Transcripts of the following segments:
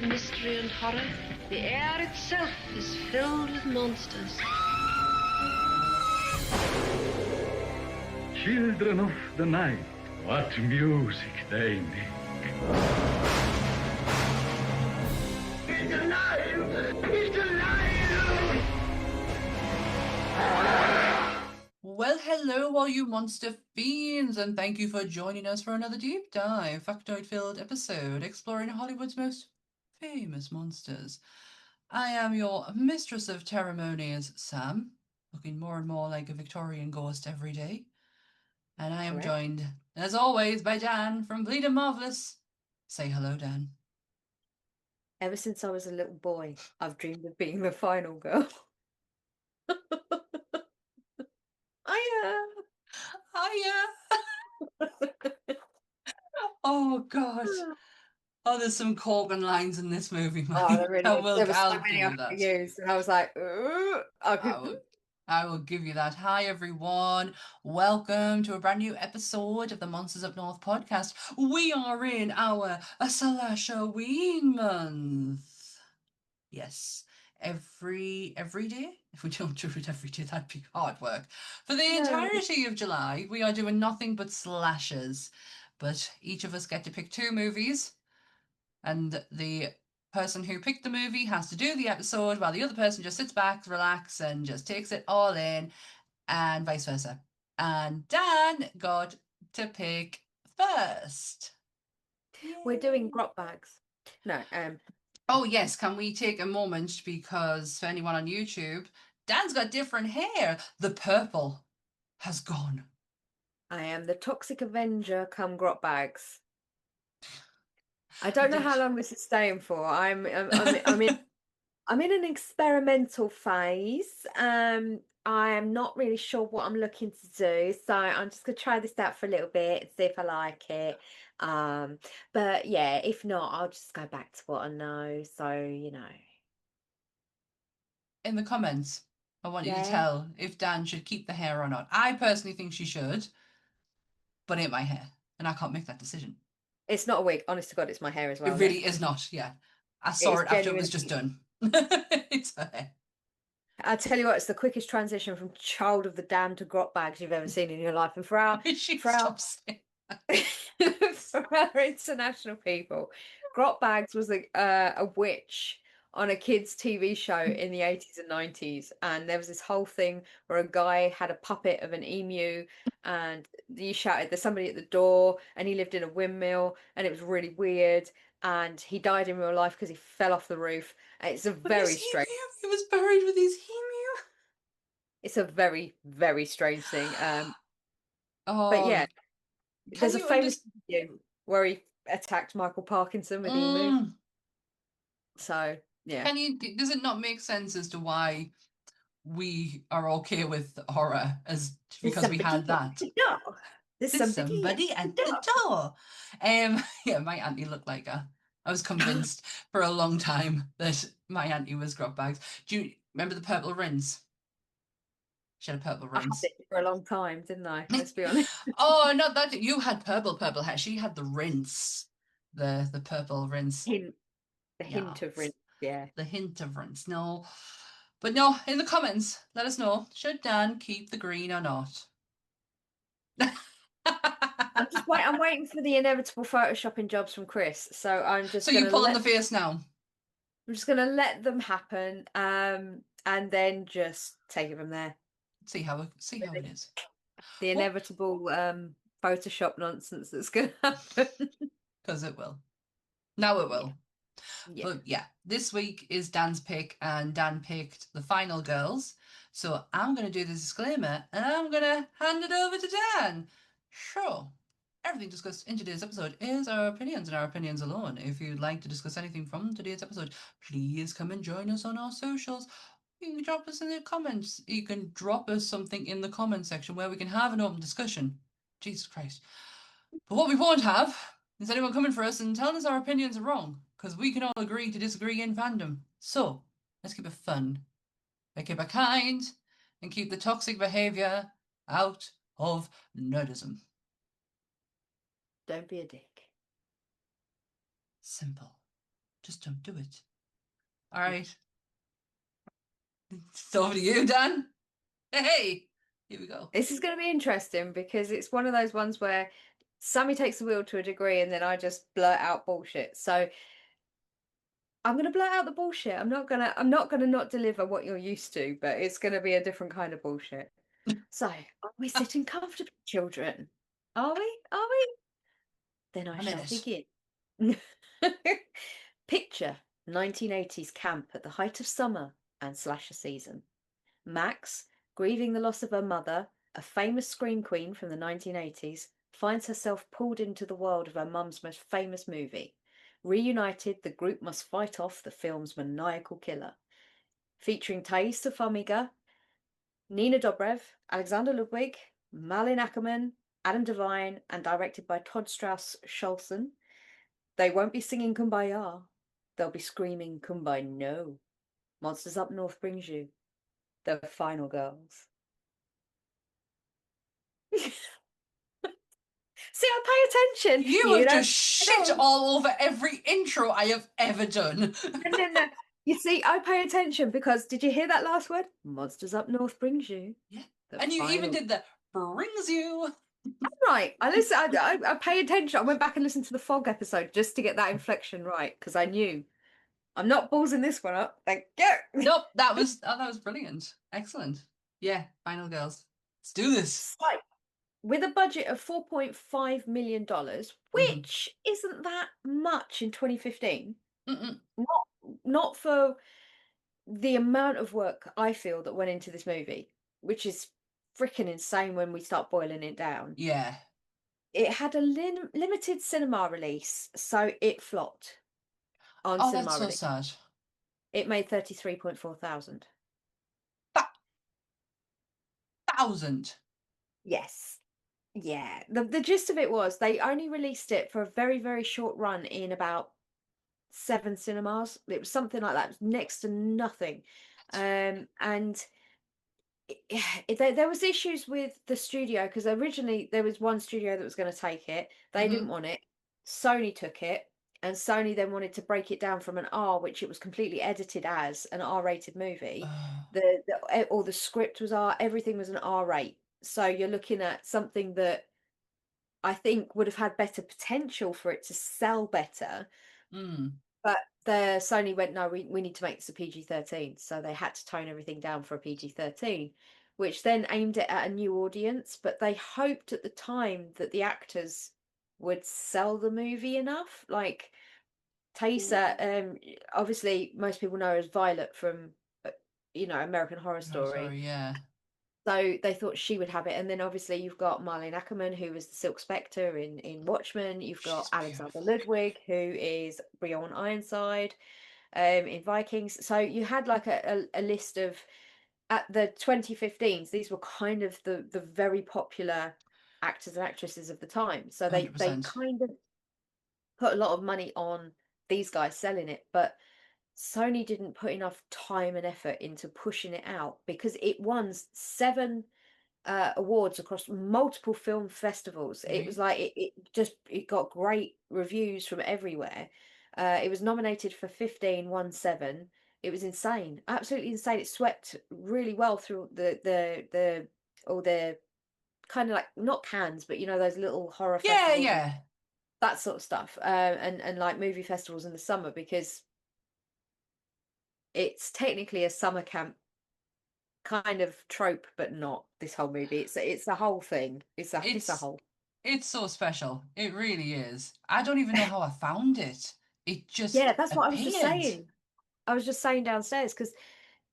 mystery and horror, the air itself is filled with monsters. Children of the night, what music they make. He's alive! He's alive! Well, hello, all you monster fiends, and thank you for joining us for another deep dive, factoid-filled episode exploring Hollywood's most famous monsters. I am your mistress of ceremonies, Sam, looking more and more like a Victorian ghost every day. And I am joined, as always, by Dan from Bleeding Marvelous. Say hello, Dan. Ever since I was a little boy, I've dreamed of being the final girl. Hiya! Oh, God. Oh, there's some Corgan lines in this movie, man. Oh, there really is. There were so I'll many give I you that. could use, and I was like, I will give you that. Hi, everyone. Welcome to a brand new episode of the Monsters Up North podcast. We are in our Slashoween month. Yes, every day. If we don't do it every day, that'd be hard work. For the entirety of July, we are doing nothing but slashes. But each of us get to pick 2 movies, and the person who picked the movie has to do the episode while the other person just sits back, relax, and just takes it all in, and vice versa. And Dan got to pick first. We're doing grot bags. No, Oh yes, can we take a moment, because for anyone on YouTube, Dan's got different hair. The purple has gone. I am the Toxic Avenger come grot bags. I don't know how long this is staying for. I'm in an experimental phase. I am not really sure what I'm looking to do, so I'm just gonna try this out for a little bit and see if I like it. But yeah, if not, I'll just go back to what I know. So, you know. In the comments, I want you to tell if Dan should keep the hair or not. I personally think she should, but it ain't my hair, and I can't make that decision. It's not a wig. Honest to God, it's my hair as well. It really is not, yeah. I saw it after it was just done. It's her hair. I'll tell you what, it's the quickest transition from Child of the Damned to grot bags you've ever seen in your life. And for our international people, grot bags was a witch on a kids' TV show in the 80s and 90s. And there was this whole thing where a guy had a puppet of an emu, and you shouted, "There's somebody at the door," and he lived in a windmill, and it was really weird. And he died in real life because he fell off the roof. It's a very strange. He was buried with his emu. It's a very, very strange thing. Oh, but yeah, there's a famous video where he attacked Michael Parkinson with emu. So yeah, does it not make sense as to why we are okay with horror because we had that? There's somebody at the door. Yeah, my auntie looked like her. I was convinced for a long time that my auntie was grot bags. Do you remember the purple rinse? She had a purple rinse. I had it for a long time, didn't I? Let's be honest. Oh, not that. You had purple hair. She had the rinse. The purple rinse. The hint of rinse, yeah. The hint of rinse. No. But no, in the comments, let us know. Should Dan keep the green or not? I'm waiting for the inevitable photoshopping jobs from Chris. So I'm just. So you pull in the face now. I'm just gonna let them happen, and then just take it from there. See how it is. The inevitable Photoshop nonsense that's gonna happen. Because it will. Now it will. Yeah. But yeah, this week is Dan's pick, and Dan picked The Final Girls. So I'm going to do the disclaimer, and I'm going to hand it over to Dan. Sure. Everything discussed in today's episode is our opinions and our opinions alone. If you'd like to discuss anything from today's episode, please come and join us on our socials. You can drop us in the comments. You can drop us something in the comment section where we can have an open discussion. Jesus Christ. But what we won't have is anyone coming for us and telling us our opinions are wrong, because we can all agree to disagree in fandom. So let's keep it fun. Keep it kind, and keep the toxic behaviour out of nerdism. Don't be a dick. Simple. Just don't do it. All right. It's over to you, Dan. Hey, here we go. This is going to be interesting because it's one of those ones where Sammy takes the wheel to a degree and then I just blurt out bullshit. So I'm going to blurt out the bullshit. I'm not going to not deliver what you're used to, but it's going to be a different kind of bullshit. So, are we sitting comfortably, children? Are we? Are we? Then I I'm shall in it. begin. Picture 1980s camp at the height of summer and slasher season. Max, grieving the loss of her mother, a famous scream queen from the 1980s, finds herself pulled into the world of her mum's most famous movie. Reunited, the group must fight off the film's maniacal killer. Featuring Thais Sofamiga, Nina Dobrev, Alexander Ludwig, Malin Ackerman, Adam Devine, and directed by Todd Strauss Scholzen. They won't be singing Kumbaya. They'll be screaming Kumbaya no. Monsters Up North brings you the final girls. See, I pay attention. You have don't just shit all over every intro I have ever done. No. You see, I pay attention because did you hear that last word? Monsters Up North brings you. Yeah. The And you even final. did the brings you. Right. I listen. I pay attention. I went back and listened to the Fog episode just to get that inflection right because I knew I'm not ballsing this one up. Thank you. Nope, that was brilliant. Excellent. Yeah, final girls. Let's do this. So, with a budget of $4.5 million, which isn't that much in 2015, not for the amount of work I feel that went into this movie, which is freaking insane when we start boiling it down. Yeah. It had a limited cinema release, so it flopped on cinema that's release. so sad. It made 33.4 thousand. 1,000. Yes. Yeah. The gist of it was they only released it for a very, very short run in about 7 cinemas. It was something like that. It was next to nothing. And there was issues with the studio because originally there was one studio that was going to take it. They didn't want it. Sony took it, and Sony then wanted to break it down from an R, which it was completely edited as an R-rated movie. All the script was R, everything was an R rate. So you're looking at something that I think would have had better potential for it to sell better. But the Sony went, no, we need to make this a PG-13. So they had to tone everything down for a PG-13, which then aimed it at a new audience. But they hoped at the time that the actors would sell the movie enough. Like Taysa, obviously most people know her as Violet from, American Horror Story. Yeah. So they thought she would have it. And then obviously you've got Marlene Ackerman, who was the Silk Spectre in Watchmen. You've got Alexander Ludwig, who is Brion Ironside in Vikings. So you had like a list of, at the 2015s, these were kind of the very popular actors and actresses of the time. So they 100%. kind of put a lot of money on these guys selling it. But Sony didn't put enough time and effort into pushing it out because it won 7 awards across multiple film festivals. It was like it got great reviews from everywhere. It was nominated for 15, won 7. It was insane, absolutely insane. It swept really well through all the kind of like not cans, but those little horror festivals, that sort of stuff, and like movie festivals in the summer because it's technically a summer camp kind of trope, but not this whole movie. It's a whole thing. It's a whole. It's so special. It really is. I don't even know how I found it. It just that's what I was appeared. just saying. I was just saying downstairs because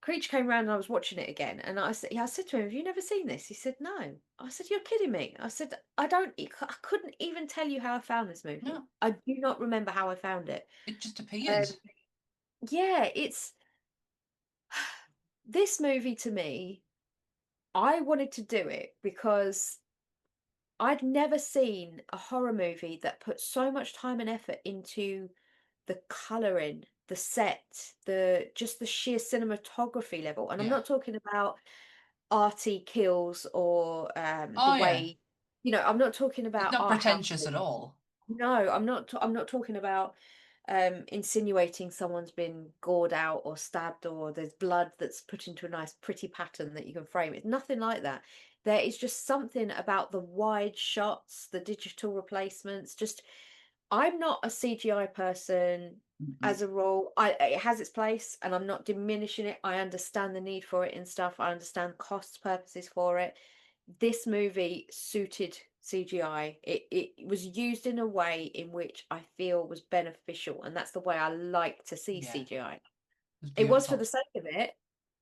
Creature came around and I was watching it again, and I said to him, "Have you never seen this?" He said, "No." I said, "You're kidding me." I said, I couldn't even tell you how I found this movie. No. I do not remember how I found it. It just appeared. It's this movie to me. I wanted to do it because I'd never seen a horror movie that put so much time and effort into the colouring, the set, the sheer cinematography level. And I'm not talking about arty kills or the way, I'm not talking about it's not art house pretentious at kills. all. No, I'm not talking about insinuating someone's been gored out or stabbed, or there's blood that's put into a nice pretty pattern that you can frame. It's nothing like that. There is just something about the wide shots, the digital replacements. Just, I'm not a CGI person as a rule. It has its place, and I'm not diminishing it. I understand the need for it and stuff. I understand cost purposes for it. This movie suited CGI. It was used in a way in which I feel was beneficial, and that's the way I like to see Yeah, CGI. was It was for beautiful. the sake of it,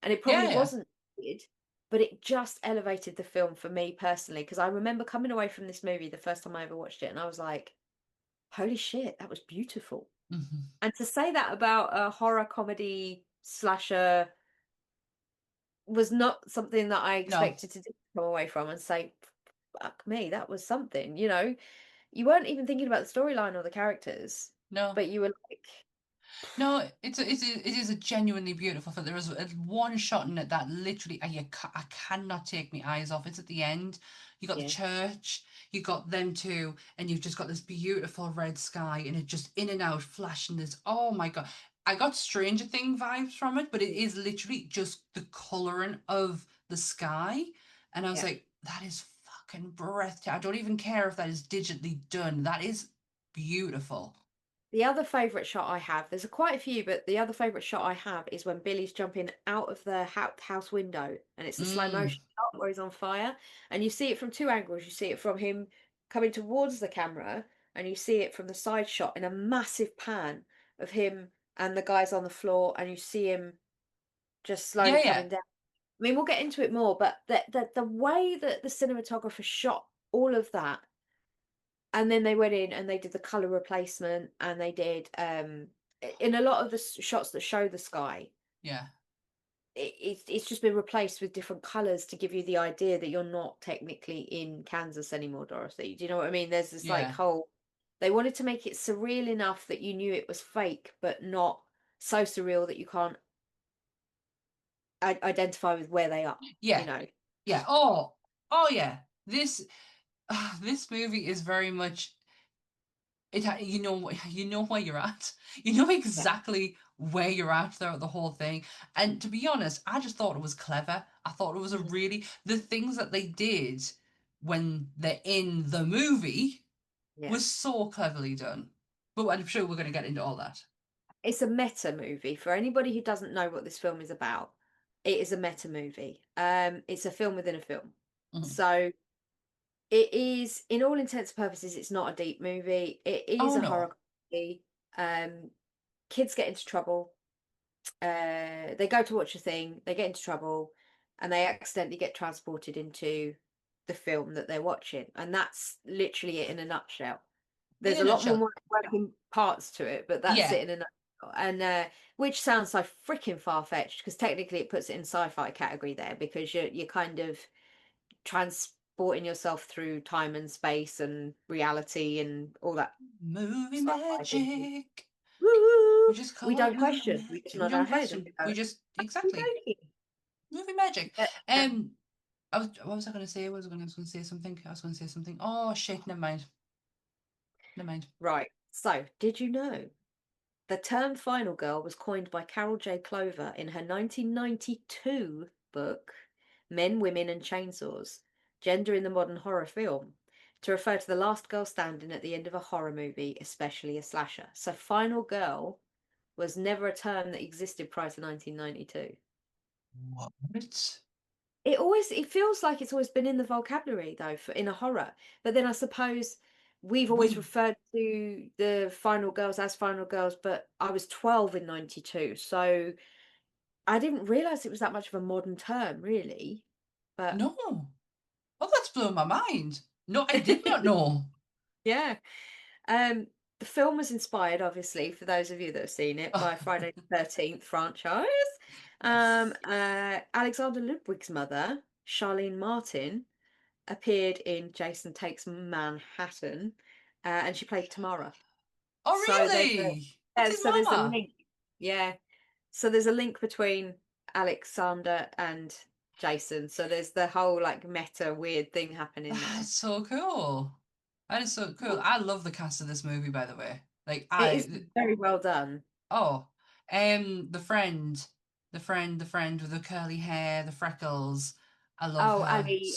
and it Yeah, probably yeah. wasn't needed, but it just elevated the film for me personally. Because I remember coming away from this movie the first time I ever watched it, and I was like, "Holy shit, that was beautiful!" And to say that about a horror comedy slasher was not something that I No, expected to come away from and say, "Fuck me, that was something." You weren't even thinking about the storyline or the characters, no. but you were like, No, it is a genuinely beautiful film. There is one shot in it that literally I cannot take my eyes off. It's at the end. You got the yeah, church, you got them two, and you've just got this beautiful red sky, and it just in and out flashing this. Oh my God. I got Stranger Thing vibes from it, but it is literally just the colouring of the sky. And I was yeah. like, that is fucking breathtaking. I don't even care if that is digitally done. That is beautiful. The other favourite shot I have, there's quite a few, but the other favourite shot I have is when Billy's jumping out of the house window, and it's a slow Mm. motion shot where he's on fire, and you see it from two angles. You see it from him coming towards the camera, and you see it from the side shot in a massive pan of him and the guys on the floor, and you see him just slowly Yeah, yeah. coming down. I mean, we'll get into it more, but the way that the cinematographer shot all of that, and then they went in and they did the color replacement, and they did in a lot of the shots that show the sky, Yeah. it's just been replaced with different colors to give you the idea that you're not technically in Kansas anymore, Dorothy. Do you know what I mean? There's this like Yeah. whole, they wanted to make it surreal enough that you knew it was fake, but not so surreal that you can't identify with where they are, you Yeah. know. Yeah. Oh yeah. This this movie is very much you know where you're at. You know Yeah. exactly where you're at throughout the whole thing. And to be honest, I just thought it was clever. I thought it was a Mhm. really the things that they did when they're in the movie Yeah. was so cleverly done. But I'm sure we're going to get into all that. It's a meta movie. For anybody who doesn't know what this film is about, it is a meta movie. It's a film within a film. Mhm. So it is, in all intents and purposes, it's not a deep movie. It is Oh a no. horror comedy. Kids get into trouble. They go to watch a thing, they get into trouble, and they accidentally get transported into the film that they're watching. And that's literally it in a nutshell. In There's a a lot more nutshell. working parts to it, but that's Yeah. it in a nutshell. And which sounds so freaking far-fetched, because technically it puts it in sci-fi category there, because you're kind of transporting yourself through time and space and reality and all that Movie sci-fi thing. magic. Woo! We just We call it don't movie question. We just magic. We nod our don't head and question. we We go, just exactly "Okey-dokey." movie magic. Uh, uh, What was I going to say? I was going to say something. I was going to say something. Oh shit! Never mind. Never mind. right. So, did you know the term final girl was coined by Carol J. Clover in her 1992 book, Men, Women, and Chainsaws: Gender in the Modern Horror Film, to refer to the last girl standing at the end of a horror movie, especially a slasher. So, final girl was never a term that existed prior to 1992. What? It feels like it's always been in the vocabulary though, for in a horror. But then I suppose we've always We referred to the final girls as final girls, but I was 12 in 92, so I didn't realize it was that much of a modern term, really. But no. Oh, that's blown my mind. No, I did not know. yeah. Um, the film was inspired, obviously, for those of you that have seen it, by Friday the 13th franchise. Yes. Alexander Ludwig's mother, Charlene Martin, appeared in Jason Takes Manhattan, and she played Tamara. Oh So really? That's his there's a mama. link. Yeah. So there's a link between Alexander and Jason. So there's the whole like meta weird thing happening there. That's so cool. That is so cool. I love the cast of this movie, by the way. Like It is very well done. oh, the friend with the curly hair, the freckles. I love Oh, her. Ali,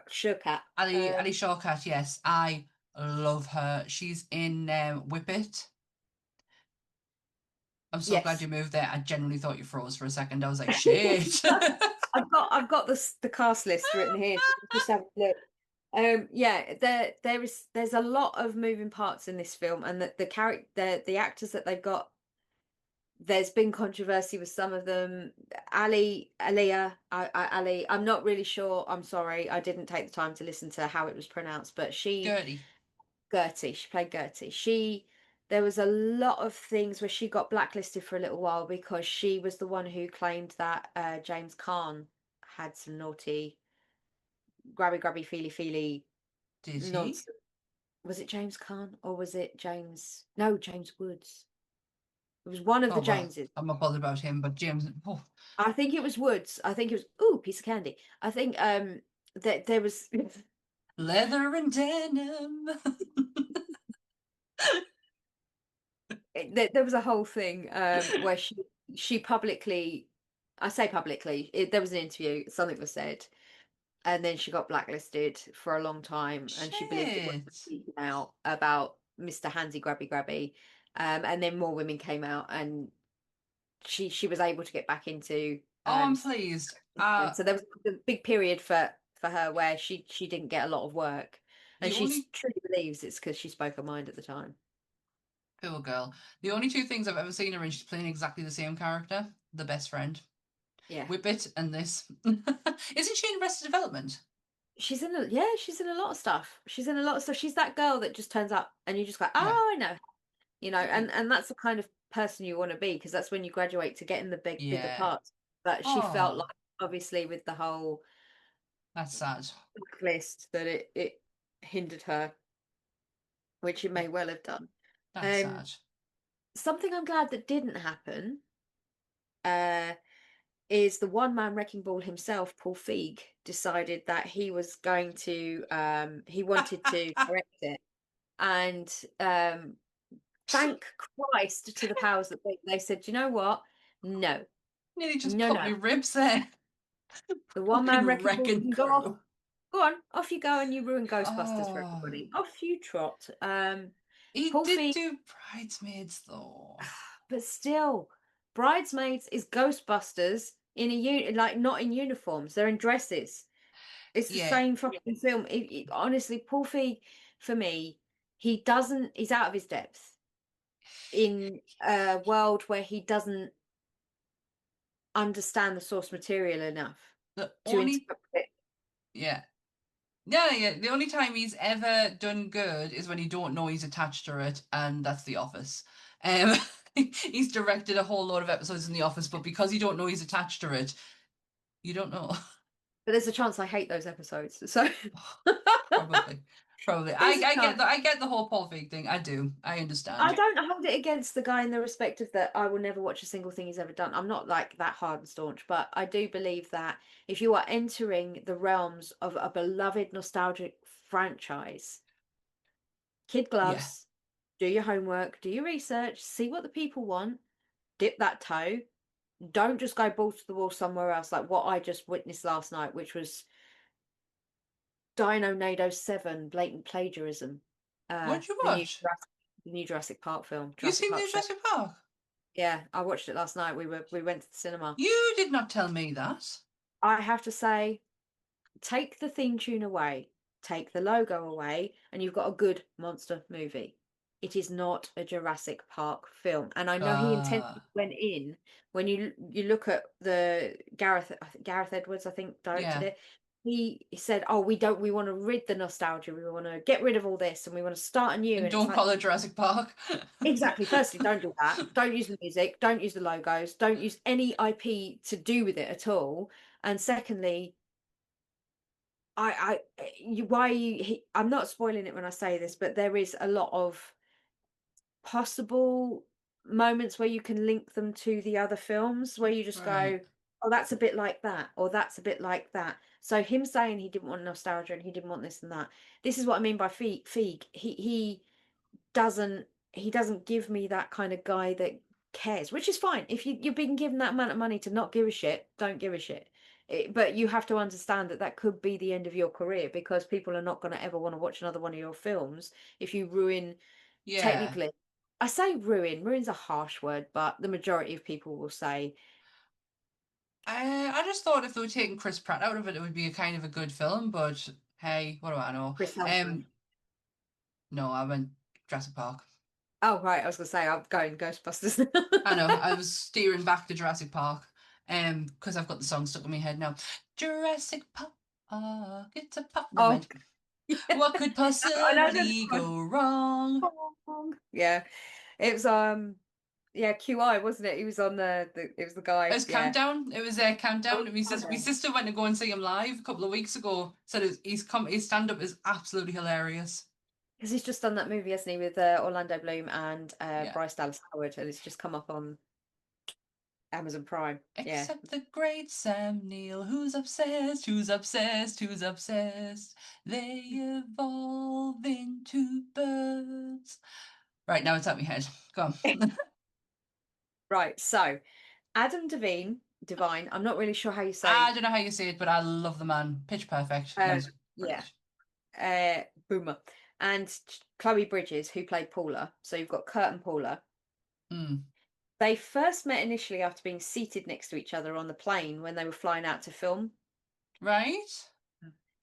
Shurkat. Ali Shawkat, yes, I love her. She's in Whip It. I'm so glad Yes. you moved there. I genuinely thought you froze for a second. I was like, shit. I've got the cast list written here. So just have a look. Yeah, there's a lot of moving parts in this film, and the character, the actors that they've got. There's been controversy with some of them. Ali. I'm not really sure. I'm sorry, I didn't take the time to listen to how it was pronounced, but Gertie. Gertie. She played Gertie. There was a lot of things where she got blacklisted for a little while because she was the one who claimed that James Caan had some naughty, grabby, feely Did he? nonsense. Was it James Caan or was it James? No, James Woods. It was one of Oh the well, Jameses. I'm not bothered about him, but James. Oh, I think it was Woods. I think it was ooh, piece of candy. I think that there was leather and denim. there was a whole thing where she publicly, I say publicly, there was an interview, something was said, and then she got blacklisted for a long time, and she believed it was Shit. speaking out about Mr. Handsy Grabby, and then more women came out, and she was able to get back into Oh, I'm pleased. and so there was a big period for her where she didn't get a lot of work, The and she only truly believes it's because she spoke her mind at the time. poor girl. The only two things I've ever seen her in, she's playing exactly the same character, the best friend. Yeah, Whippet and this. Isn't she in Arrested Development? she's in she's in a lot of stuff. She's in a lot of stuff. She's that girl that just turns up and you just go, Yeah. oh, I know, and that's the kind of person you want to be, because that's when you graduate to get in the bigger Yeah. parts. But she felt Oh, like, obviously, with the whole that's sad. list, that it hindered her, which it may well have done. That's Um, sad. Something I'm glad that didn't happen. Is the one-man wrecking ball himself, Paul Feig, decided that he was going to he wanted to correct it, and thank Christ to the powers that be. They said, you know what? No, Nearly just no, put no. me ribs there. The Fucking one-man wrecking ball wrecking can go off. crew. Go on, off you go, and you ruin Ghostbusters for Oh, everybody. Off you trot. he Paul did Feig, do Bridesmaids though. but still, Bridesmaids is Ghostbusters in like not in uniforms. They're in dresses. It's the Yeah, same fucking film. Honestly, Paul Feig, for me, he's out of his depth in a world where he doesn't understand the source material enough the to only interpret it. yeah. Yeah. The only time he's ever done good is when you don't know he's attached to it, and that's The Office. Um, he's directed a whole load of episodes in The Office, but because you don't know he's attached to it, you don't know. But there's a chance I hate those episodes. So Probably, probably. there's a chance. I get the whole Paul Feig thing. I do. I I understand. don't hold it against the guy in the respect of that I will never watch a single thing he's ever done. I'm not like that hard and staunch, but I do believe that if you are entering the realms of a beloved nostalgic franchise, kid Yeah. gloves, do your homework, do your research, see what the people want, dip that toe. Don't just go balls to the wall somewhere else, like what I just witnessed last night, which was Dino Nado 7 blatant plagiarism. What'd you The watch? new Jurassic Park film, You Jurassic seen the Park new 7. Jurassic Park? Yeah, I watched it last night. We went to the cinema. You did not tell me that. I have to say, take the theme tune away, take the logo away, and you've got a good monster movie. It is not a Jurassic Park film, and I know he intentionally Uh, went in. When you look at the Gareth Edwards, I think directed yeah. it. He said, "Oh, we want to rid the nostalgia. We want to get rid of all this, and we want to start anew." And And it's don't like, call it Jurassic Park. exactly. Firstly, don't do that. Don't use the music. Don't use the logos. Don't use any IP to do with it at all. And secondly, I'm not spoiling it when I say this, but there is a lot of possible moments where you can link them to the other films where you just Right. go, oh, that's a bit like that, or that's a bit like that. So him saying he didn't want nostalgia and he didn't want this and that. This is what I mean by Feig. He doesn't he doesn't give me that kind of guy that cares, which is fine. If you've been given that amount of money to not give a shit, don't give a shit. But you have to understand that that could be the end of your career, because people are not going to ever want to watch another one of your films if you ruin. Yeah. Technically, I say ruin. Ruin's a harsh word, but the majority of people will say. I just thought if they were taking Chris Pratt out of it, it would be a kind of a good film. But hey, what do I know? Chris Hemsworth. No, I went Jurassic Park. Oh right, I was gonna say I'm going Ghostbusters. I know. I was steering back to Jurassic Park, because I've got the song stuck in my head now. Jurassic Park, it's a park. Never Oh, mind. yeah. What could I know possibly go wrong? Yeah, it was yeah, QI, wasn't it? He was on it was the It guy. was Yeah. Countdown. It was Countdown. My Okay. sister went to go and see him live a couple of weeks ago. Said his stand up is absolutely hilarious. Because he's just done that movie, hasn't he, with Orlando Bloom and Yeah. Bryce Dallas Howard, and it's just come up on Amazon Prime. Yeah. Except the great Sam Neill, who's obsessed, who's obsessed, who's obsessed. They evolve into birds. Right, now it's out my head. Go on. Right, so Adam Devine, I'm not really sure how you I say don't know how you say it, but I love the man. Pitch Perfect. uh He's yeah, brilliant. Boomer, and Chloe Bridges, who played Paula. So you've got Kurt and Paula. Mm. They first met initially after being seated next to each other on the plane when they were flying out to film. Right?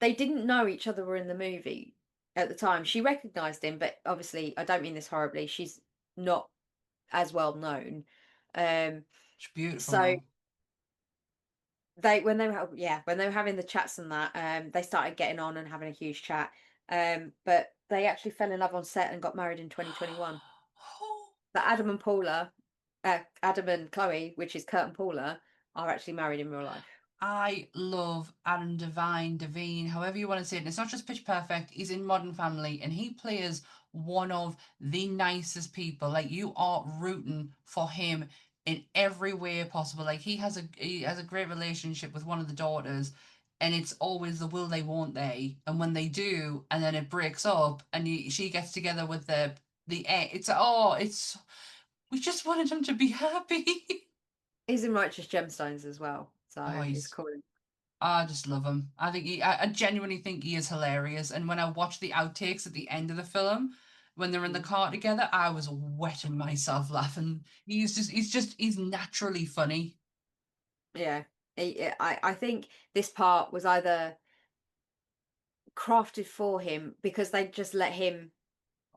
They didn't know each other were in the movie at the time. She recognized him, but obviously, I don't mean this horribly. She's not as well known. It's beautiful So though. when they were having the chats and that, they started getting on and having a huge chat. But they actually fell in love on set and got married in 2021. But Adam and Chloe, which is Kurt and Paula, are actually married in real life. I love Adam Devine, however you want to say it. And it's not just Pitch Perfect. He's in Modern Family, and he plays one of the nicest people. Like, you are rooting for him in every way possible. Like, he has a great relationship with one of the daughters, and it's always the will they, won't they. And when they do, and then it breaks up, and she gets together with it's we just wanted him to be happy. He's in Righteous Gemstones as well, so Oh, it's cool. I just love him. I genuinely think he is hilarious. And when I watch the outtakes at the end of the film, when they're in the car together, I was wetting myself laughing. He's naturally funny. Yeah, I think this part was either crafted for him because they just let him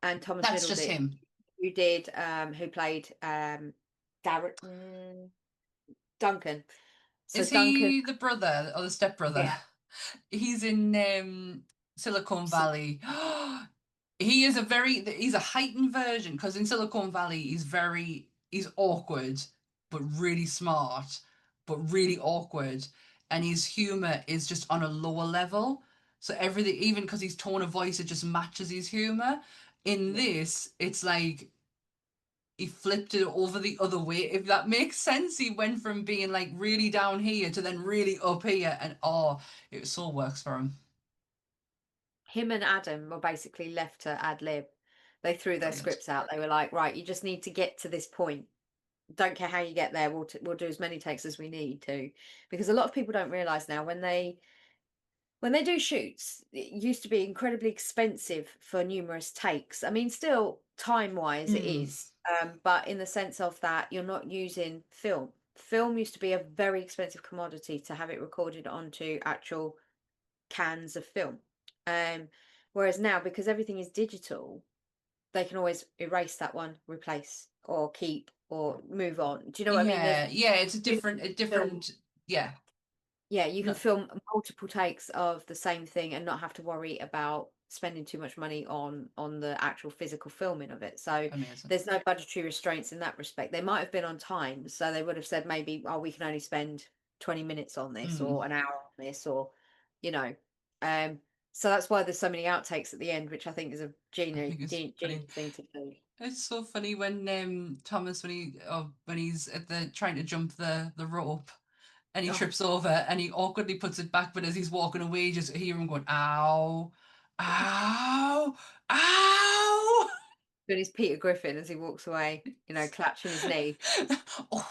and Thomas That's just Middleditch, him. who played Duncan. So Is Duncan, he the brother or the stepbrother? yeah, He's in Silicon so, Valley. He's a heightened version, because in Silicon Valley he's awkward but really smart, but really awkward, and his humor is just on a lower level. So everything, even because his tone of voice, it just matches his humor. In yeah. this, it's like he flipped it over the other way, if that makes sense. He went from being like really down here to then really up here, and it so works for him. Him and Adam were basically left to ad lib. They threw their Brilliant. scripts out. They were like, right, you just need to get to this point. Don't care how you get there. We'll do as many takes as we need to, because a lot of people don't realize now when they do shoots, it used to be incredibly expensive for numerous takes. I mean, still time wise it Mm. is, but in the sense of that you're not using film. Film used to be a very expensive commodity to have it recorded onto actual cans of film. Um, Whereas now, because everything is digital, they can always erase that one, replace, or keep, or move on. Do you know what I mean? Yeah, yeah, it's You a can film, different, yeah. yeah, you can No, film multiple takes of the same thing and not have to worry about spending too much money on the actual physical filming of it. So amazing. there's no budgetary restraints in that respect. They might have been on time, so they would have said maybe, oh, we can only spend 20 minutes on this Mm. or an hour on this, or you know. Um, so that's why there's so many outtakes at the end, which I think is a I think it's genius brilliant. thing to do. It's so funny when Thomas, when he's at the trying to jump the rope, and he Oh, trips over and he awkwardly puts it back, but as he's walking away, you just hear him going, ow, ow, ow. But he's Peter Griffin as he walks away, clutching his knee. Oh.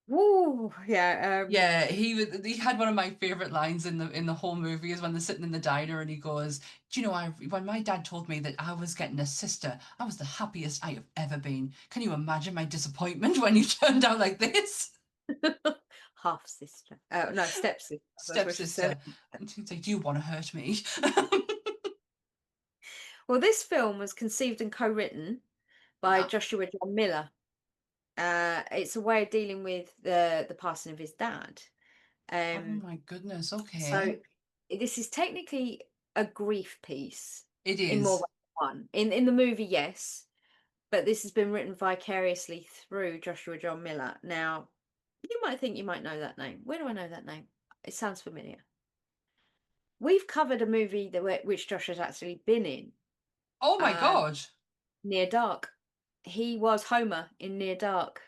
Woo, yeah. Yeah, he had one of my favorite lines in the whole movie is when they're sitting in the diner and he goes, "Do you know, when my dad told me that I was getting a sister, I was the happiest I have ever been. Can you imagine my disappointment when you turned out like this?" Half sister. No, stepsister. That's what she Stepsister. said. And she's like, "Do you want to hurt me?" Well, this film was conceived and co-written by Yeah. Joshua John Miller. It's a way of dealing with the passing of his dad. Oh Um, my goodness. so Okay. this is technically a grief piece It in more is. ways than one. In the movie, yes, but this has been written vicariously through Joshua John Miller. Now, you might think you might know that name. Where do I know that name? It sounds familiar. We've covered a movie which Josh has actually been in, Oh my um, God. Near Dark. He was Homer in Near Dark,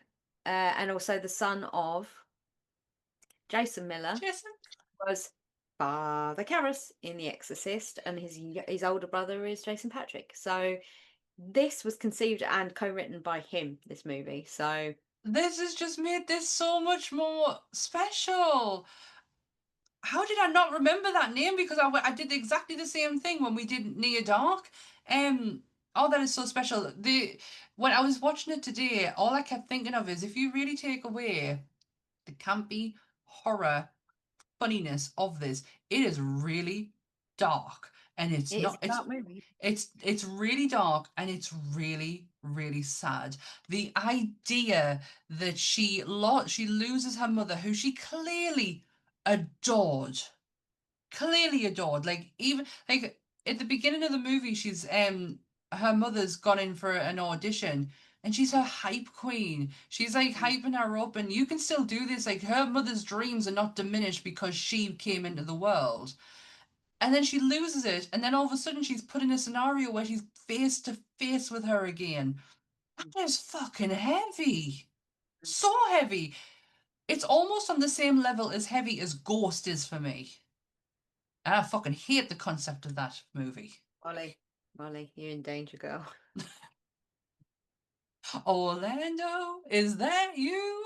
and also the son of Jason Miller Jason. was Father Karras in The Exorcist, and his older brother is Jason Patrick. So this was conceived and co-written by him. This movie, so This has just made this so much more special. How did I not remember that name? Because I did exactly the same thing when we did Near Dark. Oh, that is so special. When I was watching it today, all I kept thinking of is if you really take away the campy horror funniness of this, it is really dark, and it's it is not. a dark movie. It's really dark, and it's really really sad. The idea that she loses her mother, who she adored clearly adored. Like even like at the beginning of the movie, she's her mother's gone in for an audition and she's her hype queen. She's like Mm. hyping her up, and you can still do this. Like her mother's dreams are not diminished because she came into the world. And then she loses it, and then all of a sudden she's put in a scenario where she's face to face with her again. That is fucking heavy. So heavy. It's almost on the same level as heavy as Ghost is for me. And I fucking hate the concept of that movie. Molly, you're in danger, girl. Orlando, is that you?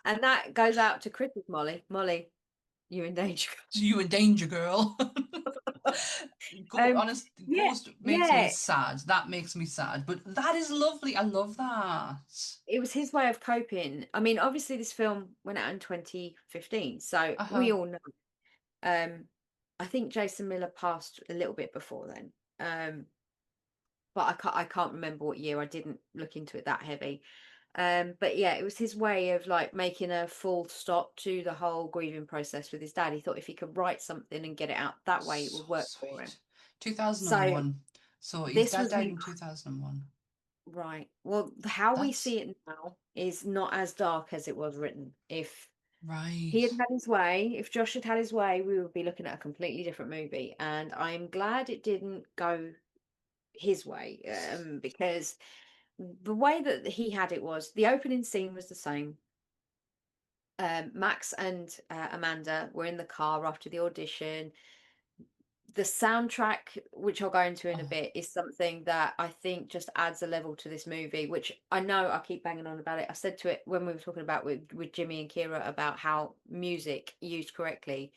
And that goes out to Chris's Molly. Molly, you're in danger. You in danger, girl. Um, Honest, yeah, Ghost makes me yeah. sad. That makes me sad. But that is lovely. I love that. It was his way of coping. I mean, obviously, this film went out in 2015, so we Uh-huh. all know. Um, I think Jason Miller passed a little bit before then. But I can't remember what year. I didn't look into it that heavy. But yeah, it was his way of like making a full stop to the whole grieving process with his dad. He thought if he could write something and get it out that way, it So would work for him. sweet. So 2001. So his this dad was died in 2001. right. Well, how we That's see it now is not as dark as it was written. If he right. had had his way, if Josh had had his way, we would be looking at a completely different movie. And I'm glad it didn't go his way, because the way that he had it was the opening scene was the same. Max and Amanda were in the car after the audition. The soundtrack, which I'll go into in a Oh, bit, is something that I think just adds a level to this movie, which I know I keep banging on about it. I said to it when we were talking about with Jimmy and Kyra about how music used correctly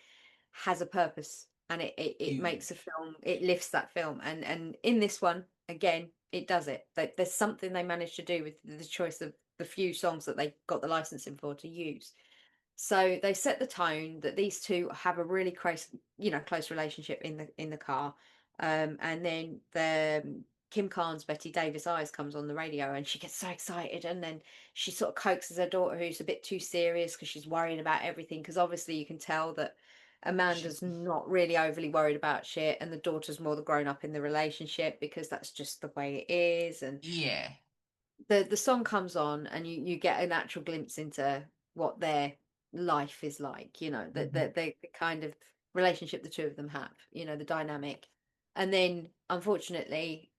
has a purpose, and it makes a huge. film, it lifts that film. And in this one, again, it does it. There's something they managed to do with the choice of the few songs that they got the licensing for to use. So they set the tone that these two have a really close relationship in the car. And then Kim Carnes, Betty Davis Eyes comes on the radio and she gets so excited, and then she sort of coaxes her daughter who's a bit too serious because she's worrying about everything, because obviously you can tell that She's Amanda's not really overly worried about shit, and the daughter's more the grown up in the relationship because that's just the way it is. And yeah. the song comes on and you get an actual glimpse into what their life is like, Mhm. the kind of relationship the two of them have, the dynamic. And then unfortunately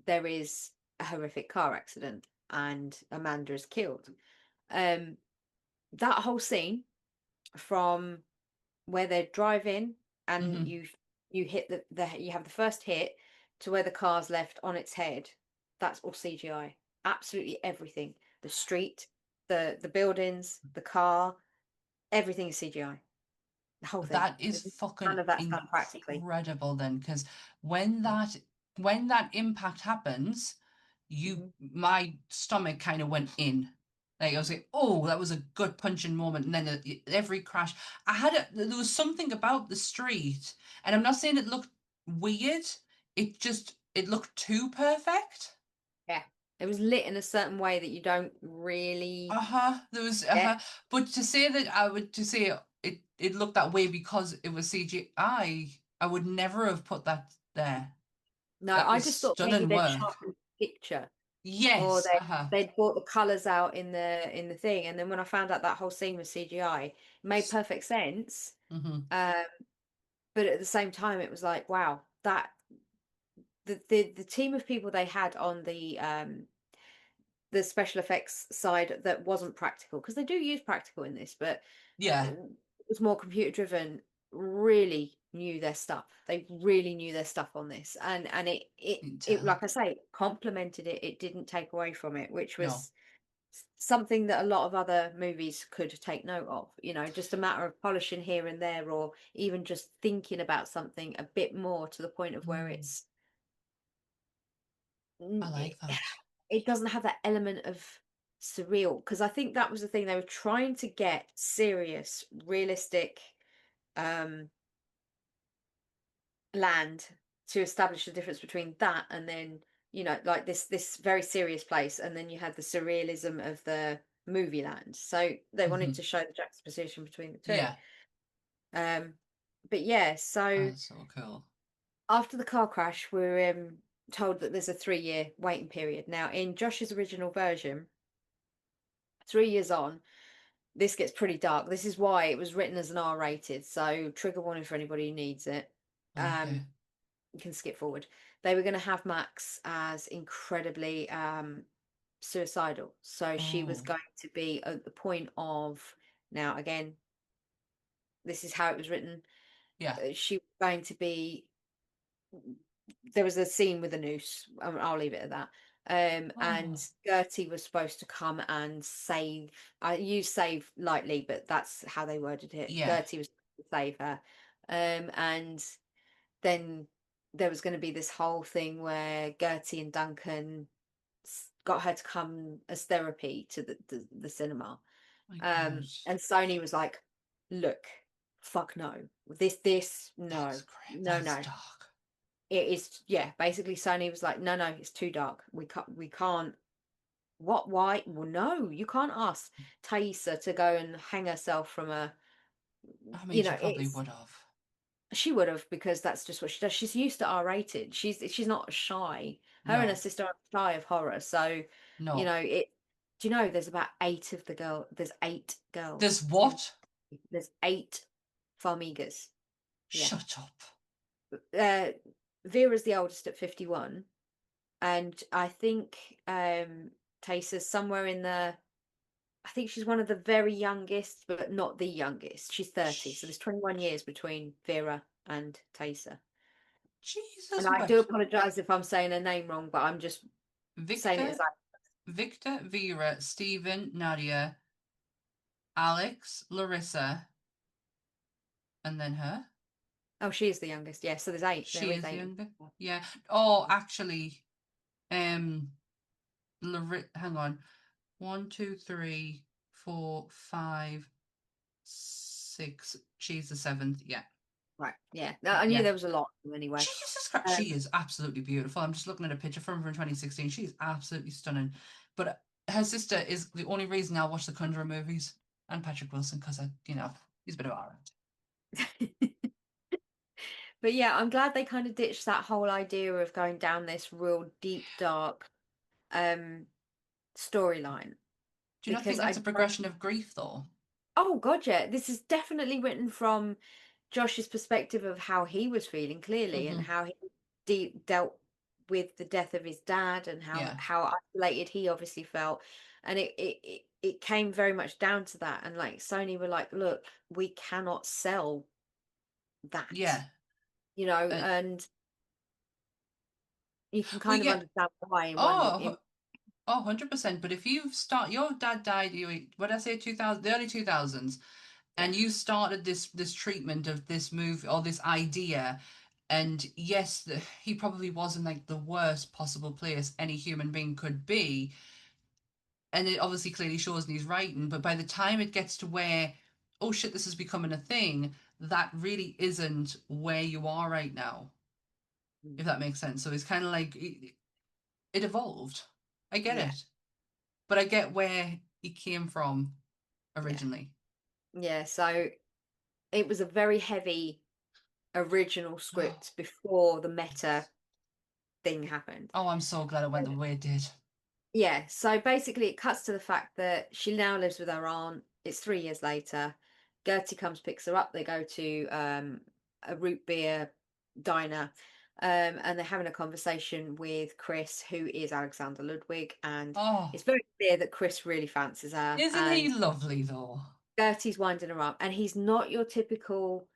there is a horrific car accident and Amanda is killed. um that whole scene from where they're driving and Mhm. you you hit you have the first hit to where the car's left on its head. That's all CGI. Absolutely everything. The street, the buildings, the car, everything is CGI. The whole thing. That is fucking None of that's done practically. incredible then, because when that impact happens, my stomach kind of went in. Like I was like, oh, that was a gut punching moment. And then every crash, there was something about the street, and I'm not saying it looked weird. It looked too perfect. Yeah. It was lit in a certain way that you don't really There was get. but to say it looked that way because it was CGI, I would never have put that there. No, That I was just thought maybe stunning they'd work. sharpened the picture, or Yes, they'd brought the colours out in the thing. And then when I found out that whole scene was CGI, it made perfect sense. Mm-hmm. But at the same time, it was like, wow, that the team of people they had on the special effects side that wasn't practical, because they do use practical in this, but Yeah, it was more computer driven, really knew their stuff. They really knew their stuff on this, and you can it tell. like I say, complemented it. It didn't take away from it, which No, was something that a lot of other movies could take note of. Just a matter of polishing here and there, or even just thinking about something a bit more to the point of where I like that. it doesn't have that element of surreal, because I think that was the thing, they were trying to get serious, realistic land to establish the difference between that and then like this very serious place, and then you had the surrealism of the movie land, so they wanted to show the juxtaposition between the two. Yeah, But yeah, so that's so cool. after the car crash, we're told that there's a 3-year waiting period. Now, in Josh's original version, 3 years on, this gets pretty dark. This is why it was written as an R-rated, so trigger warning for anybody who needs it. Okay. You can skip forward. They were going to have Max as incredibly suicidal, so she was Oh, going to be at the point of, now again, this is how it was written. yeah. She was going to be, there was a scene with a noose. I'll leave it at that. And Oh, Gertie was supposed to come and save. I use save lightly, but that's how they worded it. yeah. Gertie was to save her. And then there was going to be this whole thing where Gertie and Duncan got her to come as therapy to the cinema. My God, And Sony was like, look, fuck no. This, no, that's great. no, That's no. dark. It is, yeah, basically Sony was like, no, it's too dark. We can't. What? Why? Well, no, you can't ask Thaisa to go and hang herself from a, I mean, she probably it's, would have. she would have, because that's just what she does. She's used to R-rated. She's not shy. Her and her No, sister aren't shy of horror. So, no. it, do you know there's about 8 of the there's 8 girls There's what? there's 8 Farmigas. Yeah. Shut up. Vera's the oldest at 51. And I think Taysa's somewhere in the, I think she's one of the very youngest, but not the youngest. She's 30, so there's 21 years between Vera and Taysa. And Jesus I do wept. apologise if I'm saying her name wrong, but I'm just saying it as Victor, Vera, Stephen, Nadia, Alex, Larissa, and then her. oh, she is the youngest. Yeah, so there's 8. She There is is the 8. younger. Yeah. Oh, actually, hang on. 1, 2, 3, 4, 5, 6. She's the 7th. Yeah. Right. Yeah. I knew Yeah. there was a lot of them anyway. Jesus Christ, she is absolutely beautiful. I'm just looking at a picture from her in 2016. She's absolutely stunning. But her sister is the only reason I watch the Conjuring movies, and Patrick Wilson, because he's a bit of a But yeah, I'm glad they kind of ditched that whole idea of going down this real deep, dark storyline, Do you not because think that's I a progression of grief, though? oh god, yeah, this is definitely written from Josh's perspective of how he was feeling, clearly, and Mm-hmm. how he dealt with the death of his dad, and Yeah. how isolated he obviously felt. And it came very much down to that. And like Sony were like, look, we cannot sell that. Yeah. you know, And and you can we kind of get understand why in one oh, 100%. But if you start, your dad died, what did I say, 2000, the early 2000s, yeah. and you started this treatment of this movie or this idea, and yes, he probably wasn't like the worst possible place any human being could be, and it obviously clearly shows in his writing, but by the time it gets to where, oh shit, this is becoming a thing, that really isn't where you are right now, Mm. if that makes sense. So it's kind of like it evolved. I get Yeah, it, but I get where he came from yeah, originally. yeah. So it was a very heavy original script before the meta thing happened. Oh, I'm so glad it went the way it did. Yeah, so basically it cuts to the fact that she now lives with her aunt. It's 3 years later. Gertie comes, picks her up. They go to a root beer diner, and they're having a conversation with Chris, who is Alexander Ludwig, and Oh, it's very clear that Chris really fancies her, isn't he and lovely though? Gertie's winding her up, and he's not your typical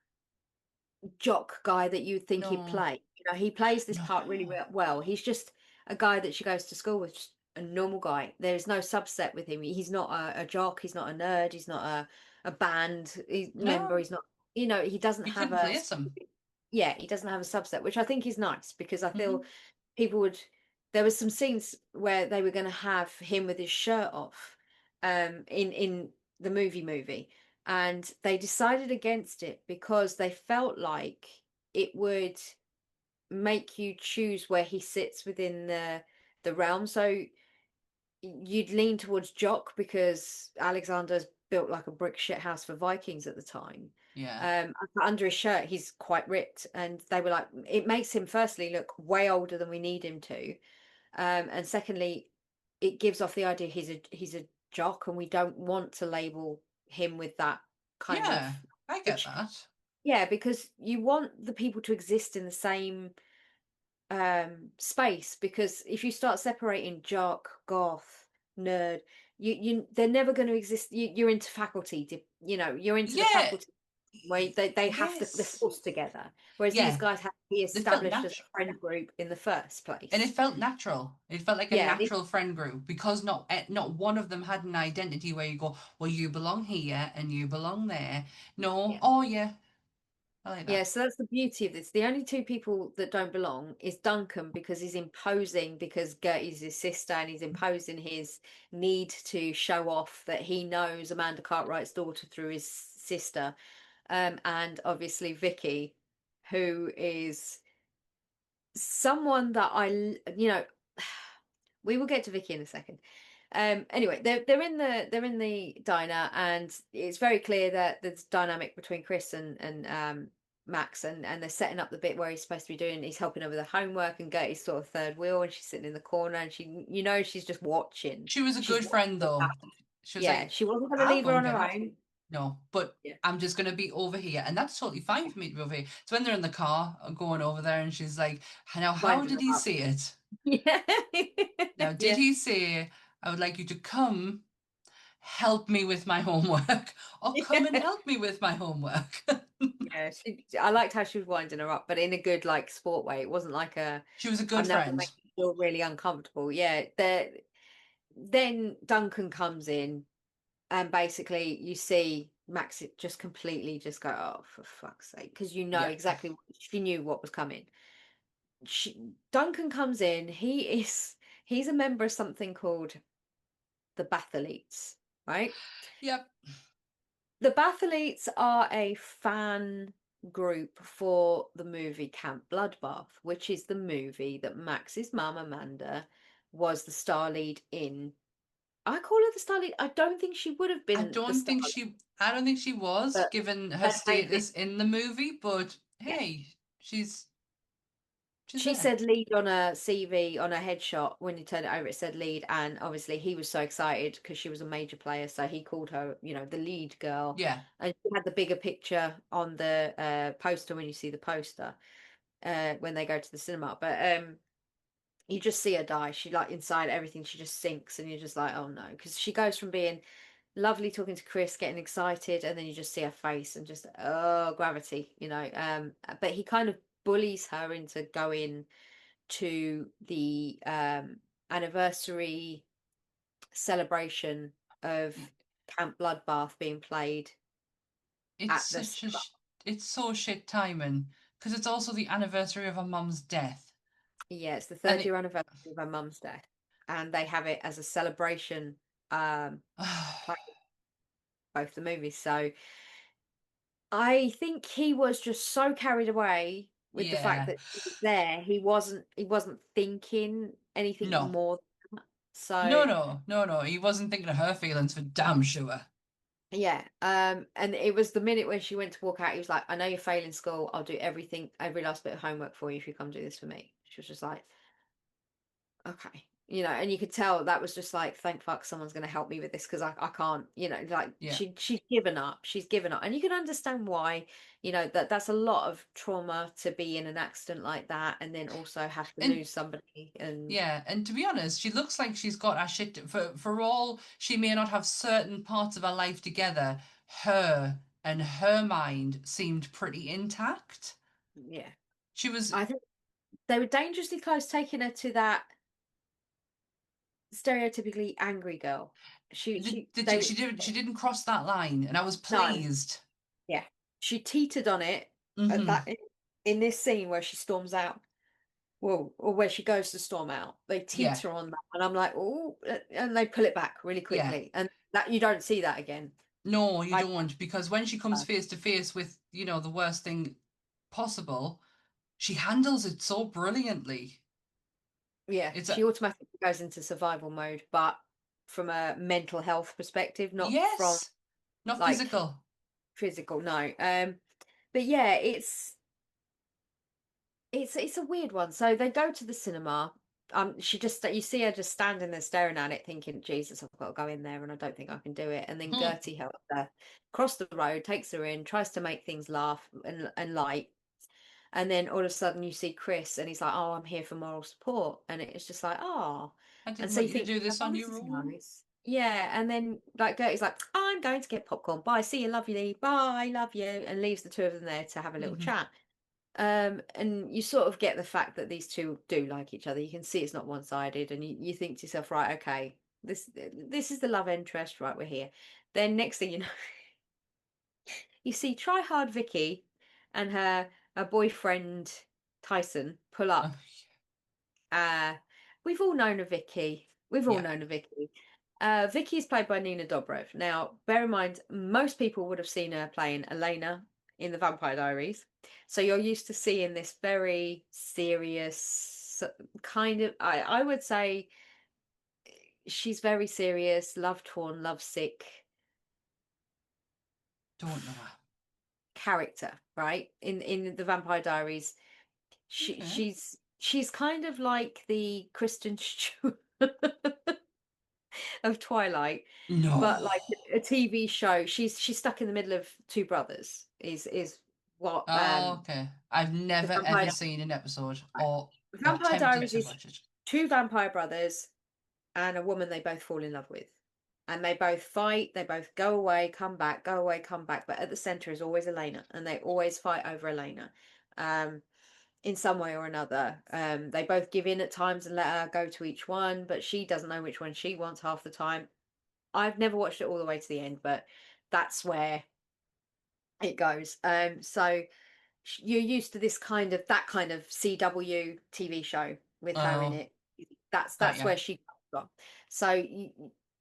jock guy that you'd think he'd No, play. You know, he plays this part really no, well. He's just a guy that she goes to school with, just a normal guy. There's no subset with him. He's not a jock. He's not a nerd. He's not a member. no. He's not, he doesn't You have couldn't a, place him. yeah, he doesn't have a subset, which I think is nice because I feel Hmm. people would, there was some scenes where they were going to have him with his shirt off, in the movie, and they decided against it because they felt like it would make you choose where he sits within the realm. So you'd lean towards Jock because Alexander's built like a brick shit house for Vikings at the time. Yeah, But under his shirt, he's quite ripped, and they were like, it makes him firstly look way older than we need him to, and secondly, it gives off the idea he's a jock, and we don't want to label him with that kind of, yeah. I get which, that. yeah, because you want the people to exist in the same space, because if you start separating jock, goth, nerd, they're never going to exist. You're into faculty, you're into the Yeah. faculty where they have to, they're Yes. forced together, whereas these Yeah. guys have to be It felt established as natural. a friend group in the first And it place. felt natural. It felt like a Yeah, natural friend group because not one of them had an identity where you go, well, you belong here and you belong there. No, yeah. oh yeah, I like Yeah, that. so that's the beauty of this. The only two people that don't belong is Duncan, because he's imposing, because Gertie's his sister, and he's imposing his need to show off that he knows Amanda Cartwright's daughter through his sister. And obviously Vicky, who is someone that we will get to Vicky in a second. Anyway, they're in the diner, and it's very clear that there's dynamic between Chris and Max, and they're setting up the bit where he's helping her with her homework, and Gertie's sort of third wheel, and she's sitting in the corner, and she's just watching. She was a She's good watching friend it though. happen. She was Yeah, like, she wasn't going to I'll leave go her and on get her it. own. No, but Yeah, I'm just gonna be over here, and that's totally fine for me to be over here. So when they're in the car going over there, and she's like, "Now, how winding did her he up. say it? Yeah, Now, did yeah, he say I would like you to come help me with my homework, or come and yeah. help me with my homework?" Yeah, I liked how she was winding her up, but in a good, like, sport way. It wasn't like She was a good I'm now gonna friend. make you feel really uncomfortable. Yeah, then Duncan comes in, and basically you see Max just completely just go, oh, for fuck's sake, because Yeah, exactly, she knew what was coming. Duncan comes in. He's a member of something called the Bathelites, right? yep, The Bathelites are a fan group for the movie Camp Bloodbath, which is the movie that Max's mum, Amanda, was the star lead in. I call her the star lead. I don't think she would have I been the don't star think lead, she. I don't think she was but given her her name is, status in the movie. But yeah. hey, she's She there. said lead on a CV, on a headshot. When you turn it over, it said lead. And obviously, he was so excited because she was a major player. So he called her, the lead girl. Yeah, And she had the bigger picture on the poster when you see the poster, when they go to the cinema. But you just see her die. She, like, inside everything, she just sinks. And you're just like, oh no. Because she goes from being lovely talking to Chris, getting excited, and then you just see her face and just, oh, gravity. But he kind of bullies her into going to the anniversary celebration of Camp Bloodbath being played It's at the such a it's so shit timing because it's also the anniversary of her mum's death, yeah, it's the and third year anniversary of her mum's death, and they have it as a celebration. Play both the movies, so I think he was just so carried away with the fact yeah, that he was there. He wasn't thinking anything no, more than that. no, So no, no, no. He wasn't thinking of her feelings for damn sure. yeah, and it was the minute when she went to walk out, he was like, "I know you're failing school. I'll do everything, every last bit of homework for you if you come do this for me." She was just like, "Okay." And you could tell that was just like, thank fuck someone's going to help me with this because I can't, like Yeah, she's given up. She's given up. And you can understand why, that's a lot of trauma to be in an accident like that and then also have to and lose somebody. And yeah, and to be honest, she looks like she's got her shit for all she may not have certain parts of her life together. Her and her mind seemed pretty intact. yeah, She was I think they were dangerously close taking her to that stereotypically angry girl. They she didn't cross that line, and I was no, pleased. yeah, she teetered on it at Hmm. that in this scene where she storms out. Well, or where she goes to storm out, they Yeah, teeter on that, and I'm like, oh, and they pull it back really yeah. quickly, and that you don't see that again. No, you I don't, because when she comes face to face with, the worst thing possible, she handles it so brilliantly. Yeah, It's a she automatically goes into survival mode, but from a mental health perspective, not from yes, not like physical. physical. No, but yeah, it's a weird one. So they go to the cinema. She just you see her just standing there staring at it, thinking, "Jesus, I've got to go in there, and I don't think I can do it." And then Hmm. Gertie helps her cross the road, takes her in, tries to make things laugh and light. And then all of a sudden you see Chris, and he's like, "Oh, I'm here for moral support," and it's just like, "Oh," I and didn't so want you you to think, do this "Oh, on this your is own. nice." Yeah, and then like Gertie's like, "I'm going to get popcorn. Bye, see you, love you, bye, love you," and leaves the two of them there to have a little Hmm. chat. And you sort of get the fact that these two do like each other. You can see it's not one-sided, and you think to yourself, right, okay, this is the love interest, right? We're here. Then next thing you know, you see Try Hard Vicky and her boyfriend Tyson pull Oh, up. Uh, we've all known a Vicky. We've all yeah. known a Vicky. Vicky is played by Nina Dobrev. Now, bear in mind, most people would have seen her playing Elena in the Vampire Diaries. So you're used to seeing this very serious kind of, I would say she's very serious, love torn, love sick Don't know her. character, right? In the Vampire Diaries, Okay. she's kind of like the Kristen Stewart of Twilight, but No. like a TV show. She's stuck in the middle of two brothers. Is what Oh, okay. I've the never Vampire ever Diaries. seen an episode Right. or Vampire attempted Diaries to is watch it. two vampire brothers and a woman they both fall in love with. And they both fight, they both go away, come back, go away, come back. But at the center is always Elena, and they always fight over Elena. In some way or another. They both give in at times and let her go to each one, but she doesn't know which one she wants half the time. I've never watched it all the way to the end, but that's where it goes. So you're used to that kind of CW TV show with her in Oh, it. That's got that's ya. where she comes from. So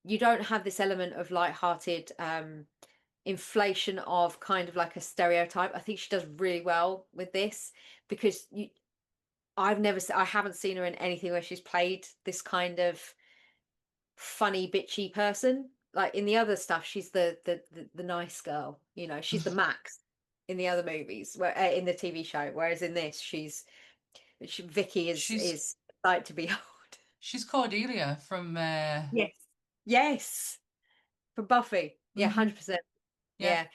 you don't have this element of light-hearted inflation of kind of like a stereotype. I think she does really well with this because I haven't seen her in anything where she's played this kind of funny bitchy person. Like in the other stuff, she's the nice girl. She's the Max in the other movies, where in the TV show. Whereas in this, Vicky is She's is like to behold. she's Cordelia from Yes, yes, for Buffy. Yeah, hmm 100%. yeah.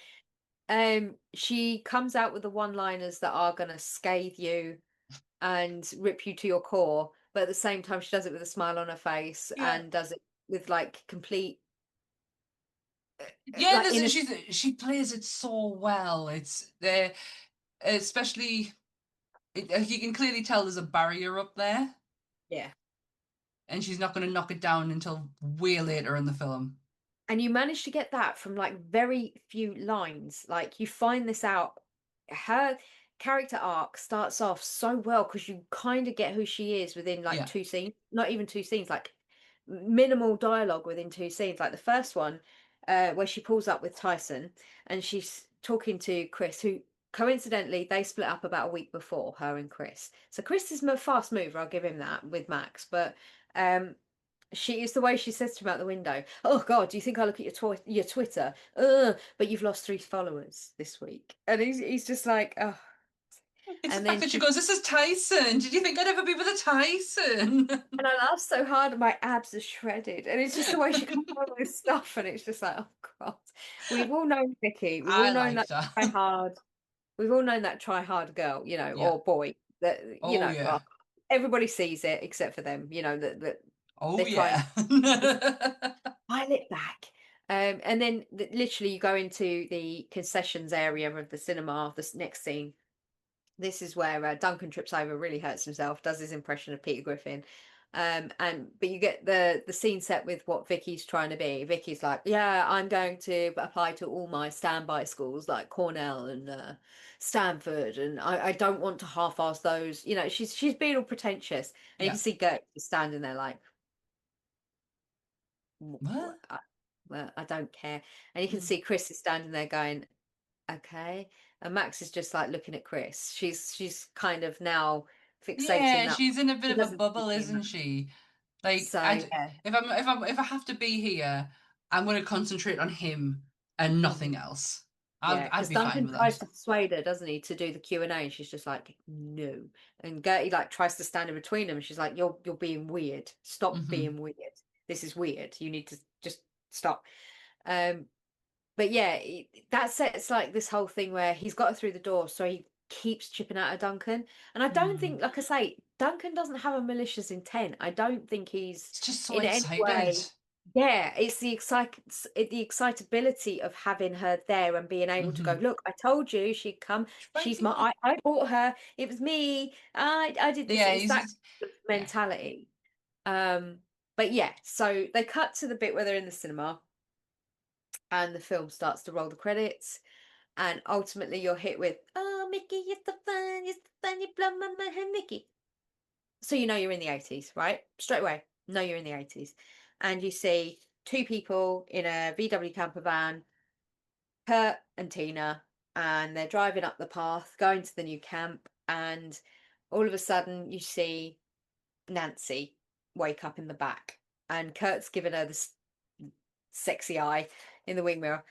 Yeah. She comes out with the one-liners that are gonna scathe you and rip you to your core, but at the same time she does it with a smile on her face Yeah. and does it with like complete Yeah, like innocence. she plays it so well. It's especially You can clearly tell there's a barrier up there, Yeah. and she's not going to knock it down until way later in the film. And you manage to get that from like very few lines. Like you find this out. Her character arc starts off so well because you kind of get who she is within like Yeah, 2 scenes, not even 2 scenes, like minimal dialogue within 2 scenes. Like the first one, where she pulls up with Tyson and she's talking to Chris, who coincidentally they split up about a week before, her and Chris. So Chris is a fast mover, I'll give him that with Max, but she is the way she says to him out the window, "Oh God, do you think I look at your Twitter? But you've lost 3 followers this week." And he's just like, oh. it's the And fact then that she she goes, "This is Tyson. Did you think I'd ever be with a Tyson?" and I laugh so hard, and my abs are shredded. And it's just the way she comes on with stuff, and it's just like, oh God. We've all known Vicky. We've all I known liked that her. try hard. We've all known that try hard girl, Yeah. or boy. That Oh yeah. everybody sees it except for them. That Oh they're trying yeah. to pile it back. And then literally you go into the concessions area of the cinema, this next scene. This is where Duncan trips over, really hurts himself, does his impression of Peter Griffin. But you get the scene set with what Vicky's trying to be. Vicky's like, yeah, I'm going to apply to all my standby schools like Cornell and Stanford, and I don't want to half-ass those. She's being all pretentious, and you Yeah. can see Gert standing there like, What? well, I don't care. And you can Mm. see Chris is standing there going, okay. And Max is just like looking at Chris. She's kind of now fixating Yeah, that she's in a bit he of a doesn't bubble, see isn't him. she? Like, So yeah. if I have to be here, I'm going to concentrate on him and Hmm. nothing else. Yeah, I'd because be fine Duncan with tries that. to persuade her, doesn't he, to do the Q&A, and she's just like, no. And Gertie like tries to stand in between them, and she's like, you're being weird. Stop Hmm. being weird. This is weird. You need to just stop. Um, but yeah, that sets like this whole thing where he's got her through the door, so he keeps chipping at her, Duncan. And I don't Mm. think, like I say, Duncan doesn't have a malicious intent. I don't think he's It's just so in any excited. way. Yeah, it's the excitability of having her there and being able to go, Hmm. look, I told you she'd come. She's right She's here. I bought her. It was me. I did this. Yeah, It's that yeah. mentality. Um, but yeah, so they cut to the bit where they're in the cinema and the film starts to roll the credits, and ultimately you're hit with, oh, Mickey, you're the fun, you blow my mind, Mickey. So you know you're in the 80s, right? Straight away, know you're in the 80s. And you see 2 people in a VW camper van, Kurt and Tina, and they're driving up the path, going to the new camp, and all of a sudden you see Nancy wake up in the back, and Kurt's given her this sexy eye in the wing mirror.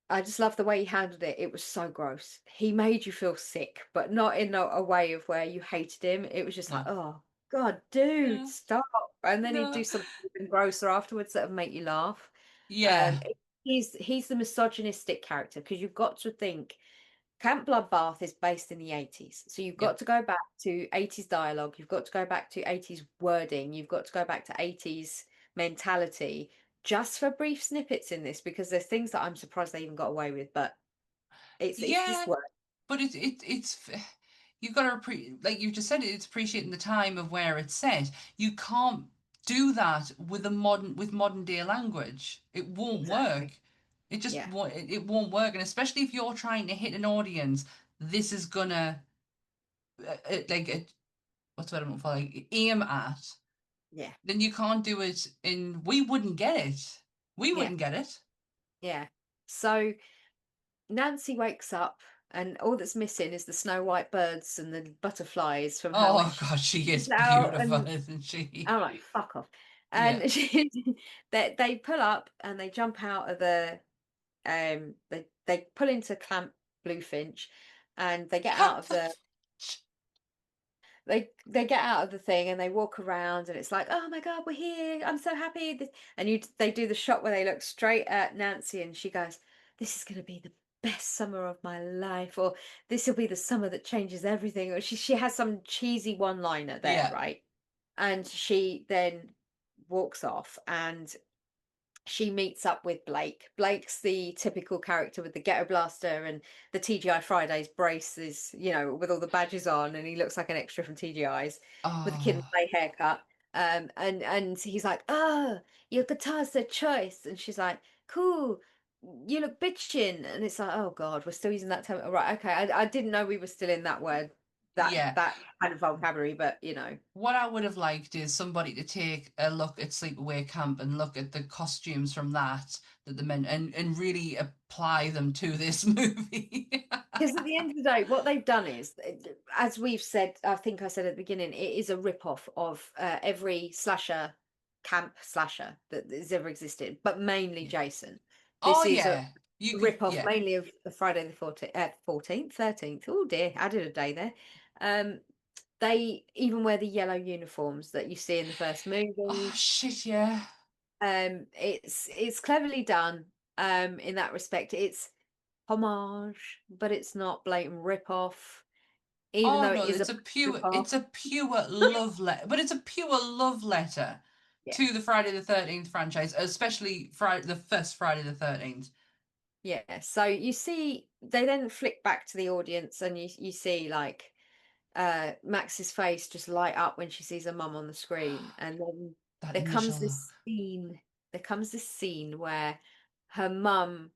I just love the way he handled it. It was so gross. He made you feel sick, but not in a way of where you hated him. It was just like, No, oh God, dude, no, stop. And then he'd do no. something even grosser afterwards that would make you laugh. Yeah, He's the misogynistic character, because you've got to think Camp Bloodbath is based in the 80s. So you've yeah. got to go back to 80s dialogue, you've got to go back to 80s wording, you've got to go back to 80s mentality, just for brief snippets in this, because there's things that I'm surprised they even got away with, but it's Yeah, just work. but you've got to like you just said, it's appreciating the time of where it's set. You can't do that with modern day language. It won't work. Exactly. It just Yeah. won't. It won't work, and especially if you're trying to hit an audience, this is gonna like what's what I'm for like aim at. Yeah. Then you can't do it in. We wouldn't get it. We Yeah. wouldn't get it. Yeah. So Nancy wakes up, and all that's missing is the snow white birds and the butterflies from her when Oh she's God, she is out. beautiful, And isn't she? I'm like, fuck off. Yeah. And they pull up and they jump out of they pull into Camp Bluefinch, and they get out of the they get out of the thing, and they walk around, and it's like, oh my God, we're here, I'm so happy. And they do the shot where they look straight at Nancy, and she goes, this is going to be the best summer of my life, or this will be the summer that changes everything, or she has some cheesy one-liner there, Yeah. right? And she then walks off, and she meets up with Blake. Blake's the typical character with the ghetto blaster and the TGI Fridays braces, with all the badges on, and he looks like an extra from TGI's with a kid and Oh, play haircut. And he's like, "Oh, your guitar's the choice," and she's like, "Cool, you look bitchin'," and it's like, "Oh God, we're still using that term." Right, okay, I didn't know we were still in that word, that yeah. that kind of vocabulary, but What I would have liked is somebody to take a look at Sleepaway Camp and look at the costumes from that the men and really apply them to this movie. Because at the end of the day, what they've done is, as we've said, I think I said at the beginning, it is a rip-off of every camp slasher that has ever existed, but mainly Yeah. Jason. Oh This is a yeah, you could rip-off yeah. mainly of the Friday the 14th, 13th. Oh dear, added a day there. Um, they even wear the yellow uniforms that you see in the first Oh movie. shit, yeah. It's cleverly done in that respect. It's homage, but it's not blatant rip-off, even Oh though it no, is a rip-off. it's a pure love letter, but it's a pure love letter Yeah, to the Friday the 13th franchise, especially Friday the first Friday the 13th. yeah. So you see, they then flick back to the audience, and you see like Max's face just light up when she sees her mum on the screen, and then That there comes initial this scene. There comes this scene where her mum,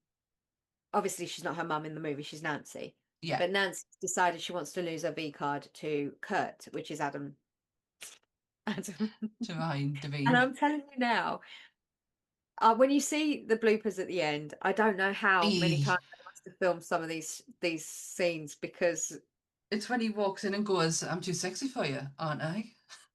obviously she's not her mum in the movie, she's Nancy, yeah, but Nancy's decided she wants to lose her V card to Kurt, which is Adam. Adam. divine, And divine. I'm telling you now, when you see the bloopers at the end, I don't know how many E. times they must have filmed some of these scenes, because It's when he walks in and goes, "I'm too sexy for you, aren't I?"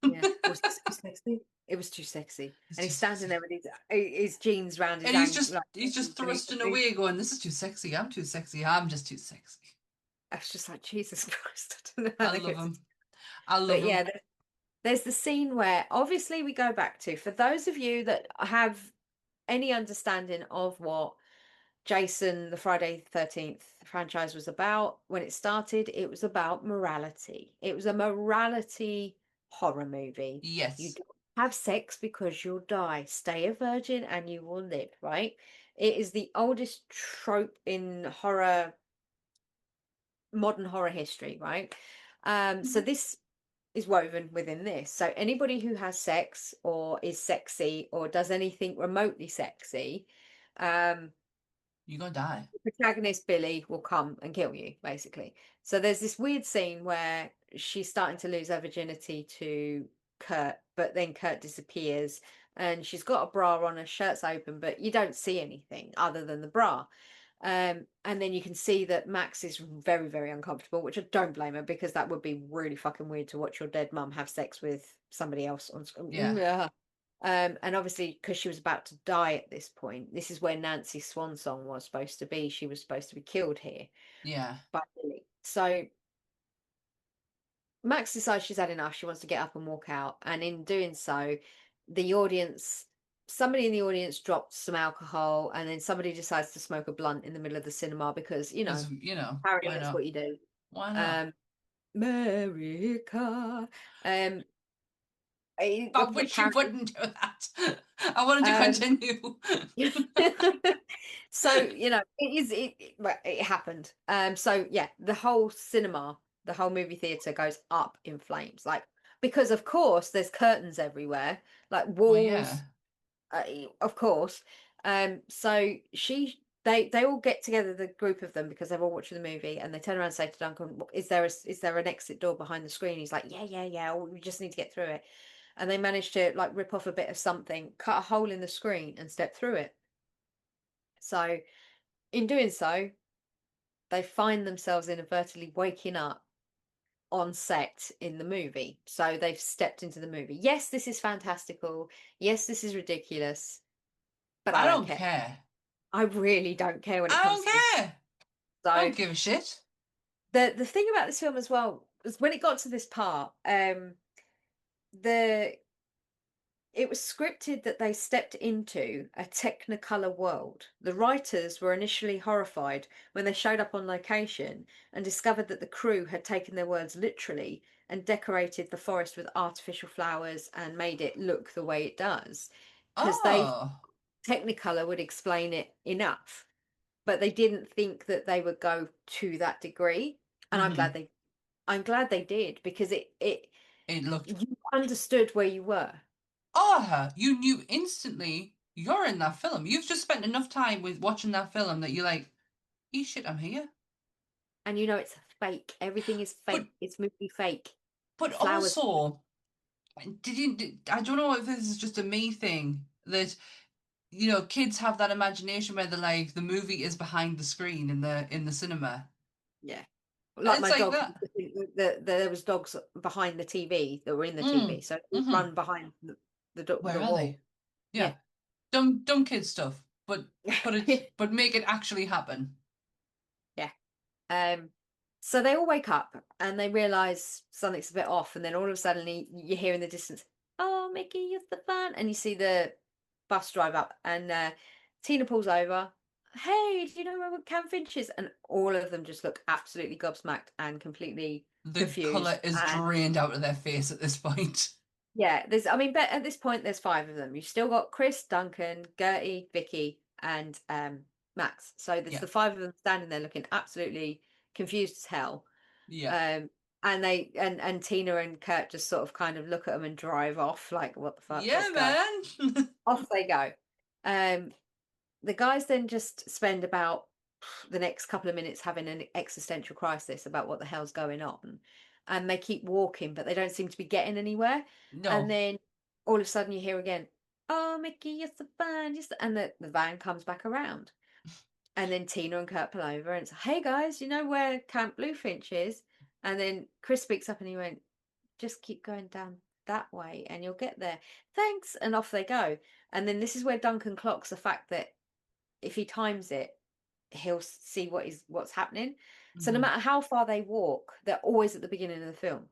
yeah, was this too sexy? It was too sexy, It's and too he's standing there sexy. with his jeans round his And he's ankle, just like, he's just and thrusting away, going, "This is too sexy. I'm too sexy. I'm just too sexy." I was just like, Jesus Christ, I don't know how I they love get to. him. I love But him. yeah, there's the scene where obviously we go back to, for those of you that have any understanding of what Jason, the Friday the 13th franchise was about when it started, it was about morality. It was a morality horror movie. You Yes. don't have sex because you'll die. Stay a virgin and you will live, right? It is the oldest trope in modern horror history, right? So this is woven within this. So anybody who has sex or is sexy or does anything remotely sexy, um, You're gonna die. protagonist Billy will come and kill you, basically. So there's this weird scene where she's starting to lose her virginity to Kurt, but then Kurt disappears and she's got a bra on, her shirt's open, but you don't see anything other than the bra. And then you can see that Max is very, very uncomfortable, which I don't blame her, because that would be really fucking weird to watch your dead mum have sex with somebody else on screen. Yeah. And obviously, because she was about to die at this point, this is where Nancy's swan song was supposed to be. She was supposed to be killed here Yeah. by Billy. So Max decides she's had enough. She wants to get up and walk out. And in doing so, the audience, somebody in the audience dropped some alcohol, and then somebody decides to smoke a blunt in the middle of the cinema because, Because apparently why that's not? what you do. Why not? Um, America. I wish you Apparently, wouldn't do that. I wanted to um, continue. so it happened. So yeah, the whole movie theater goes up in flames, like, because of course there's curtains everywhere, like Well, yeah. walls, of course. So they all get together, the group of them, because they're all watching the movie, and they turn around and say to Duncan, is there an exit door behind the screen? He's like, yeah, we just need to get through it. And they manage to like rip off a bit of something, cut a hole in the screen, and step through it. So in doing so, they find themselves inadvertently waking up on set in the movie. So they've stepped into the movie. Yes, this is fantastical. Yes, this is ridiculous, but I I don't don't care. care. I really don't care when it I comes don't to this. care. I So don't give a shit. the thing about this film as well is, when it got to this part, the it was scripted that they stepped into a Technicolor world. The writers were initially horrified when they showed up on location and discovered that the crew had taken their words literally and decorated the forest with artificial flowers and made it look the way it does. Because they Oh. Technicolor would explain it enough, but they didn't think that they would go to that degree. And I'm glad they did, because It looked. you understood where you were. Oh, you knew instantly you're in that film. You've just spent enough time with watching that film that you're like, "E shit, I'm here." And it's fake. Everything is But fake. It's movie fake. but Flowers. also, I don't know if this is just a me thing that kids have that imagination where they're like the movie is behind the screen in the cinema. Yeah. And Like it's my like dog, that. there was dogs behind the TV that were in the Mm, TV, so they hmm run behind Where the are wall. they? Yeah. Yeah. Dumb kid stuff. But make it actually happen. Yeah. So they all wake up and they realize something's a bit off, and then all of a sudden you hear in the distance, "Oh, Mickey, you're the fan," and you see the bus drive up, and Tina pulls over. "Hey, do you know where Cam Finch is?" And all of them just look absolutely gobsmacked and completely The confused. colour is And drained out of their face at this point. yeah, but at this point, there's 5 of them. You've still got Chris, Duncan, Gertie, Vicky, and Max. So there's Yeah. the 5 of them standing there looking absolutely confused as hell. Yeah. And they and Tina and Kurt just sort of kind of look at them and drive off, like, "What the fuck? Yeah, Let's go." man. Off they go. The guys then just spend about the next couple of minutes having an existential crisis about what the hell's going on. And they keep walking, but they don't seem to be getting anywhere. And No. then all of a sudden you hear again, "Oh, Mickey, you're so fun." And the van comes back around. And then Tina and Kurt pull over and say, "Hey guys, you know where Camp Bluefinch is?" And then Chris speaks up and he went, "Just keep going down that way and you'll get there. Thanks." And off they go. And then this is where Duncan clocks the fact that if he times it, he'll see what's happening. So no Mhm. matter how far they walk, they're always at the beginning of the film.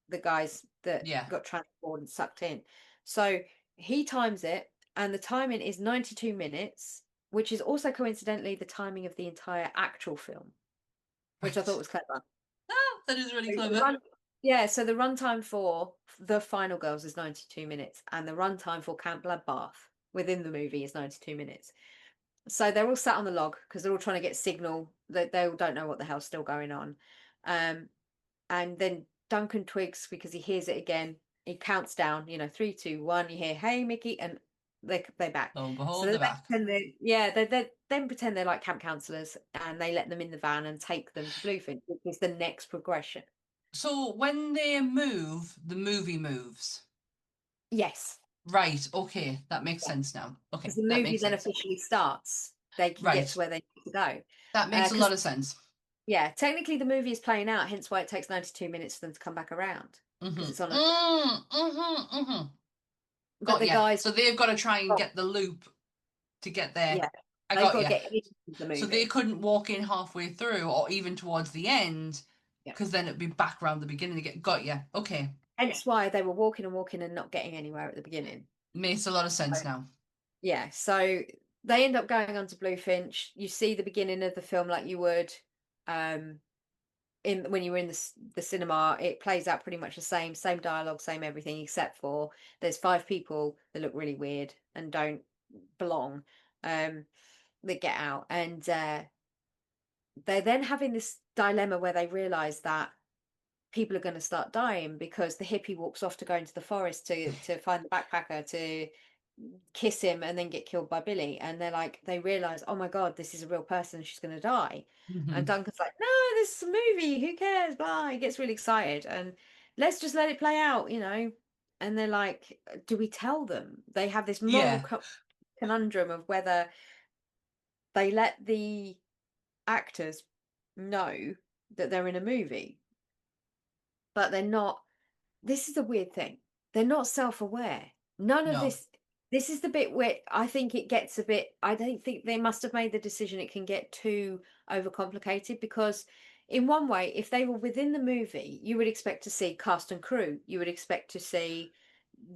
The guys that Yeah. got transported and sucked in. So he times it, and the timing is 92 minutes, which is also coincidentally the timing of the entire actual film, which I thought Right. was clever. Ah, that is really So clever. yeah, so the runtime for the final girls is 92 minutes, and the runtime for Camp Bloodbath within the movie is 92 minutes. So they're all sat on the log because they're all trying to get signal. They all don't know what the hell's still going on. And then Duncan twigs because he hears it again. He counts down, 3, 2, 1. You hear, "Hey, Mickey," and they're back. Lo and So behold, they they're back. pretend they then pretend they're like camp counselors, and they let them in the van and take them to Bluefinch, which is the next progression. So when they move, the movie moves. Yes, Right, okay, that makes sense now. Okay, because the that movie makes then sense. officially starts. They can get Right, to where they need to go. that makes a Because lot of sense. yeah, technically the movie is playing out, hence why it takes 92 minutes for them to come back around because it's on a. But Got the yeah. guys, So they've got to try and oh, get the loop to get there. yeah, I they've got got to you. get into the So they movie. couldn't walk in halfway through or even towards the end Yeah. because then it'd be back around the beginning again. Got you. Okay. Hence why they were walking and not getting anywhere at the beginning. Makes a lot of sense now. Yeah, so they end up going on to Bluefinch. You see the beginning of the film like you would in when you were in the cinema. It plays out pretty much the same dialogue, same everything, except for there's 5 people that look really weird and don't belong that get out, and they're then having this dilemma where they realize that people are going to start dying because the hippie walks off to go into the forest to find the backpacker to kiss him and then get killed by Billy, and they realize, "Oh my god, this is a real person, she's going to die." And Mhm. Duncan's like, "No, this is a movie, who cares?" Blah. He gets really excited, and let's just let it play out, and they're like, do we tell them? They have this moral Yeah. conundrum of whether they let the actors know that they're in a movie, but they're not. This is a weird thing. They're not self-aware. None of No. this is the bit where I think it gets a bit. I don't think they must have made the decision it can get too overcomplicated, because in one way, if they were within the movie, you would expect to see cast and crew. You would expect to see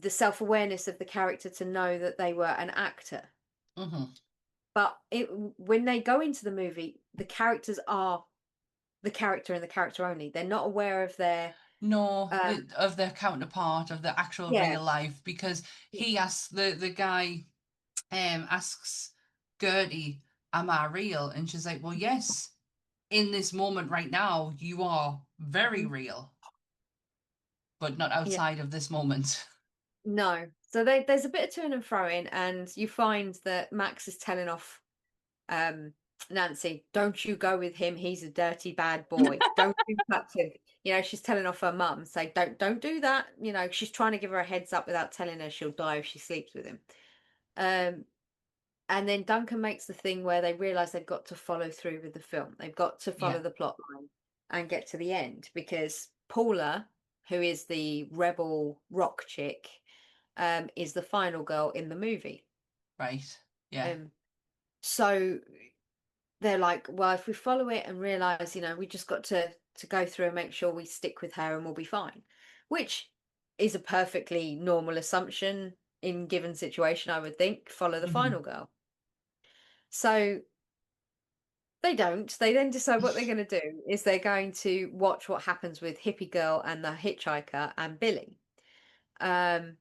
the self-awareness of the character to know that they were an actor. Mhm. But when they go into the movie, the characters are the character and the character only. They're not aware of their No, um, of their counterpart of the actual yeah, real life because he asks the guy asks Gertie, "Am I real?" And she's like, "Well, yes. In this moment right now, you are very Mhm. real, but not Yeah. outside of this moment." No. So there's a bit of to and fro-in, and you find that Max is telling off Nancy, "Don't you go with him. He's a dirty bad boy. Don't you touch him." You know, she's telling off her mum, say, "Don't do that." You know, she's trying to give her a heads up without telling her she'll die if she sleeps with him. Um, and then Duncan makes the thing where they realize they've got to follow through with the film. They've got to follow Yeah, the plot line and get to the end, because Paula, who is the rebel rock chick, is the final girl in the movie. right. Yeah. So they're like, well, if we follow it and realize, you know, we just got to go through and make sure we stick with her and we'll be fine, which is a perfectly normal assumption in given situation, I would think. Follow the Hmm. final girl. So they don't. They then decide what they're going to do is they're going to watch what happens with Hippie Girl and the hitchhiker and Billy. Um,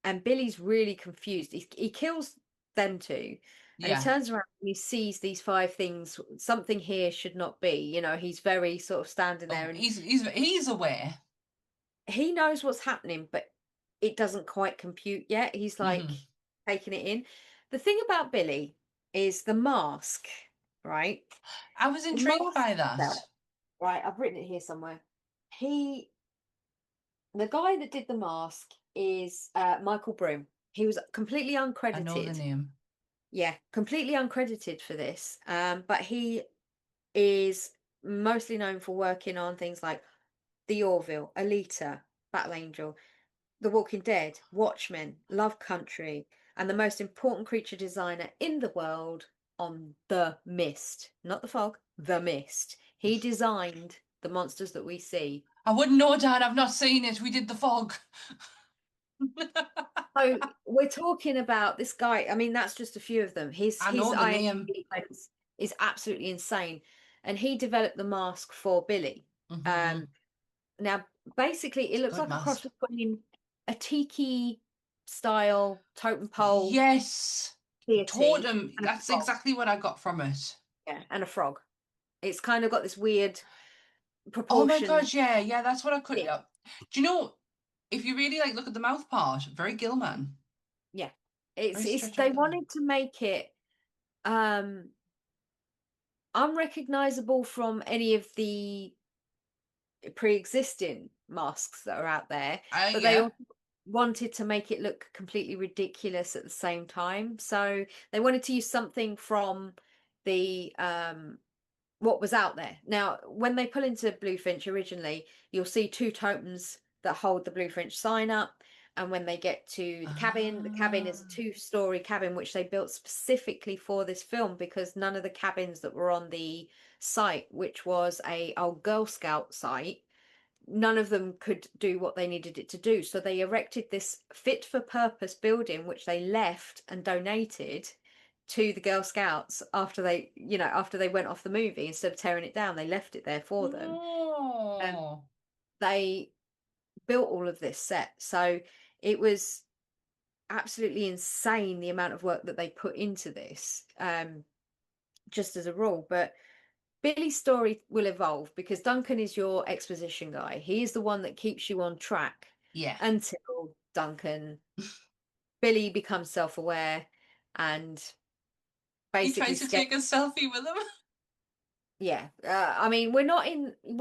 and Billy's really confused. He kills them two, and he Yeah. turns around and he sees these five things. Something here should not be. You know, he's very sort of standing there, Oh, and he's aware. he knows what's happening, but it doesn't quite compute yet. He's like Hmm. taking it in. The thing about Billy is the mask, right? I was The intrigued mask by that. itself, right? I've written it here somewhere. He, the guy that did the mask is Michael Broom. He was completely I know the uncredited. name. Yeah, completely uncredited for this. But he is mostly known for working on things like The Orville, Alita, Battle Angel, The Walking Dead, Watchmen, Love Country, and the most important creature designer in the world on The Mist. Not The Fog, The Mist. He designed the monsters that we see. I wouldn't know, Dad. I've not seen it. We did the fog. So we're talking about this guy. I mean, that's just a few of them. I His know the name. IMDb is absolutely insane, and he developed the mask for Billy. Hmm. Um, now basically, it It's a looks good like a cross mask. between a tiki style totem pole Yes. deity Totem. and a That's frog. exactly what I got from it. Yeah, and a frog. It's kind of got this weird Oh my proportion. gosh, yeah, yeah, that's what I could. Yeah, Do you know, if you really like look at the mouth part, very Gilman. yeah. Very It's stretch they out Gilman. wanted to make it um unrecognizable from any of the pre-existing masks that are out there, but they Yeah. also wanted to make it look completely ridiculous at the same time. So they wanted to use something from the what was out there. Now, when they pull into Bluefinch originally, you'll see two totems that hold the Bluefinch sign up. And when they get to the cabin is Ah. a two-story cabin which they built specifically for this film, because none of the cabins that were on the site, which was a old Girl Scout site, none of them could do what they needed it to do. So they erected this fit for purpose building, which they left and donated to the Girl Scouts after after they went off the movie. Instead of tearing it down, they left it there for them. And Oh. they built all of this set. So it was absolutely insane the amount of work that they put into this, just as a rule. But Billy's story will evolve because Duncan is your exposition guy. He is the one that keeps you on track Yeah. until Billy becomes self-aware and He basically tries to take a selfie with him. yeah. I mean, we're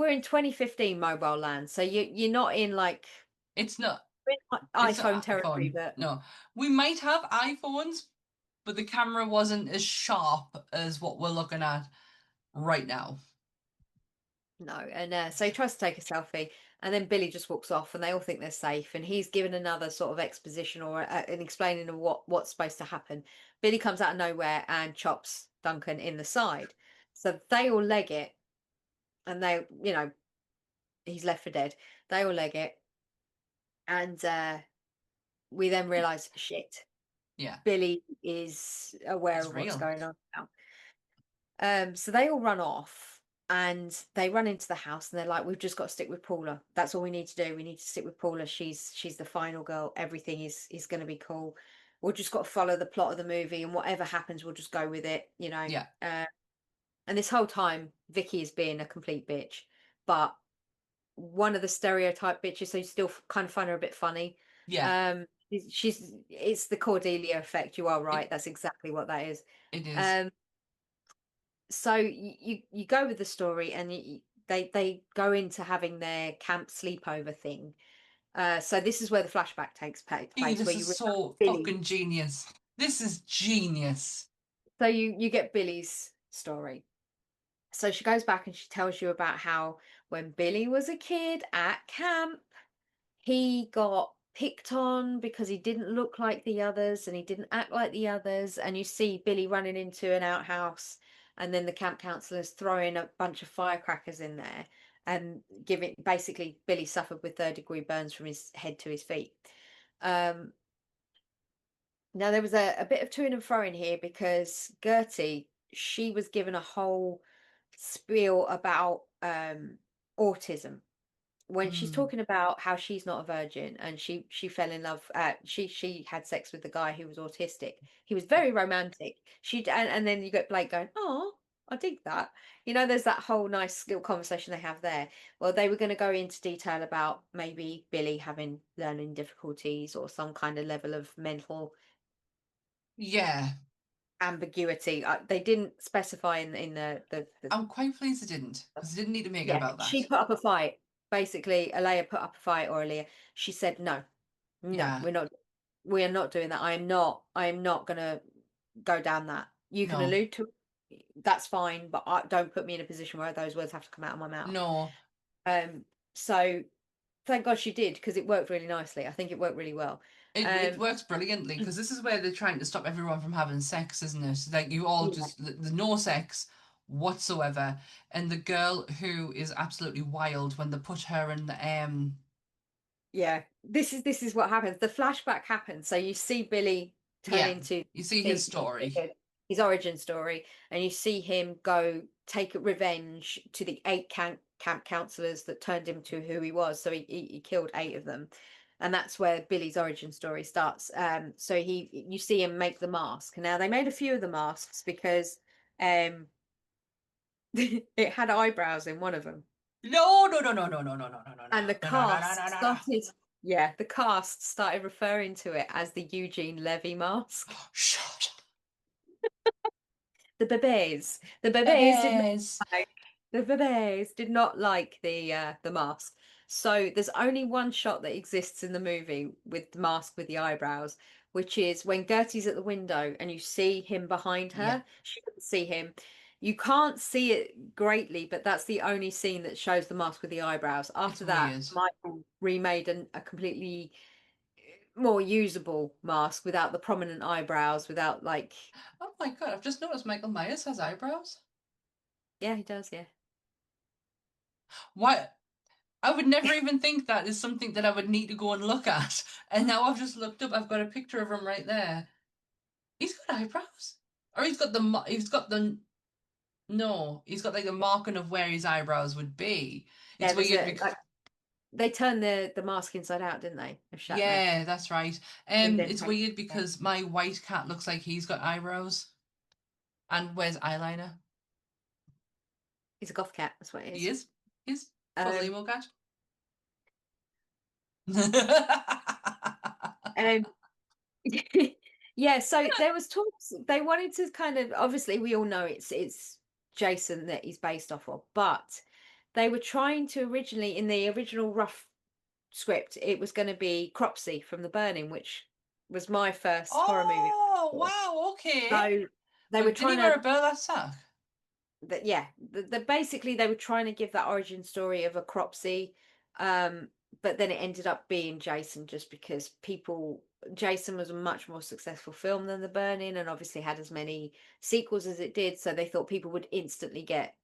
in 2015 mobile land, so you're not in like It's not. we're not It's iPhone not territory, iPhone. but No. We might have iPhones, but the camera wasn't as sharp as what we're looking at right now. no. And so he tries to take a selfie, and then Billy just walks off, and they all think they're safe. And he's given another sort of exposition or an explaining of what's supposed to happen. Billy comes out of nowhere and chops Duncan in the side, so they all leg it, and he's left for dead. They all leg it, and we then realise shit. Yeah. Billy is aware It's of what's real. going on now. So they all run off and they run into the house and they're like, we've just got to stick with Paula. That's all we need to do. We need to stick with Paula. She's the final girl. Everything is going to be cool. we've just got to follow the plot of the movie, and whatever happens, we'll just go with it, you know. Yeah. And this whole time, Vicky is being a complete bitch, but one of the stereotype bitches, so you still kind of find her a bit funny. Yeah. It's the Cordelia effect. You are It, right. That's exactly what that is. it is. Um, so you go with the story, and they go into having their camp sleepover thing. So this is where the flashback takes place, This where you is remember so Billy. fucking genius. This is genius. So you get Billy's story. So she goes back and she tells you about how when Billy was a kid at camp, he got picked on because he didn't look like the others and he didn't act like the others. And you see Billy running into an outhouse, and then the camp counselors throwing a bunch of firecrackers in there and giving basically Billy suffered with third-degree burns from his head to his feet. Now there was a bit of to and fro in here because Gertie, she was given a whole spiel about autism when she's Mm. talking about how she's not a virgin and she fell in love. She had sex with the guy who was autistic. He was very romantic. And then you get Blake going, "Oh, I dig that." You know, there's that whole nice little conversation they have there. Well, they were going to go into detail about maybe Billy having learning difficulties or some kind of level of mental Yeah. ambiguity. They didn't specify in the I'm quite pleased it didn't, because it didn't need to make it yeah. about She that. put up a fight. Basically, Alea put up a fight, or Alea. She said, "No, no, Yeah. we are not doing that. I am not gonna go down that. You can No. allude to it, that's fine, but don't put me in a position where those words have to come out of my mouth." No. So thank God she did because it worked really nicely. I think it worked really well. It works brilliantly because this is where they're trying to stop everyone from having sex, isn't it? Like you all Yeah. just the no sex whatsoever, and the girl who is absolutely wild when they put her in the Yeah, this is what happens. The flashback happens. So you see Billy turn yeah, into you see his the story. his origin story, and you see him go take revenge to the eight camp counselors that turned him to who he was. So he killed 8 of them, and that's where Billy's origin story starts. So you see him make the mask. Now they made a few of the masks because it had eyebrows in one of them. No, no, no, no, no, no, no, no, no, no, And the no, no, no, no, no, cast no, no. started, yeah, the cast started referring to it as the Eugene Levy mask. Shut The up. bebés did not Yes. like the bebés did not like the mask. So there's only one shot that exists in the movie with the mask with the eyebrows, which is when Gertie's at the window and you see him behind Yeah, her. She doesn't see him. You can't see it greatly, but that's the only scene that shows the mask with the eyebrows. it's After that, weird. Michael remade a completely more usable mask without the prominent eyebrows, without like, Oh my God, I've just noticed Michael Myers has eyebrows. yeah, he does, yeah. Why? I would never even think that is something that I would need to go and look at. And now I've just looked up. I've got a picture of him right there. He's got eyebrows, or he's got the no. He's got like the marking of where his eyebrows would be. It's Yeah, there's weird a because like they turned the mask inside out, didn't they? Of Shatner. yeah, that's right. Zoomed in It's front. weird Yeah. because my white cat looks like he's got eyebrows and wears eyeliner. He's a goth cat, that's what it He is. is. He's total Um emo cat. um yeah, so there was talks they wanted to kind of obviously we all know it's Jason that he's based off of, but they were trying to originally in the original rough script, it was going to be Cropsey from The Burning, which was my first horror movie. Oh wow, okay. So they were But did he trying wear to a burlap sack? that yeah, basically they were trying to give that origin story of a Cropsey, but then it ended up being Jason just because Jason was a much more successful film than The Burning, and obviously had as many sequels as it did, so they thought people would instantly get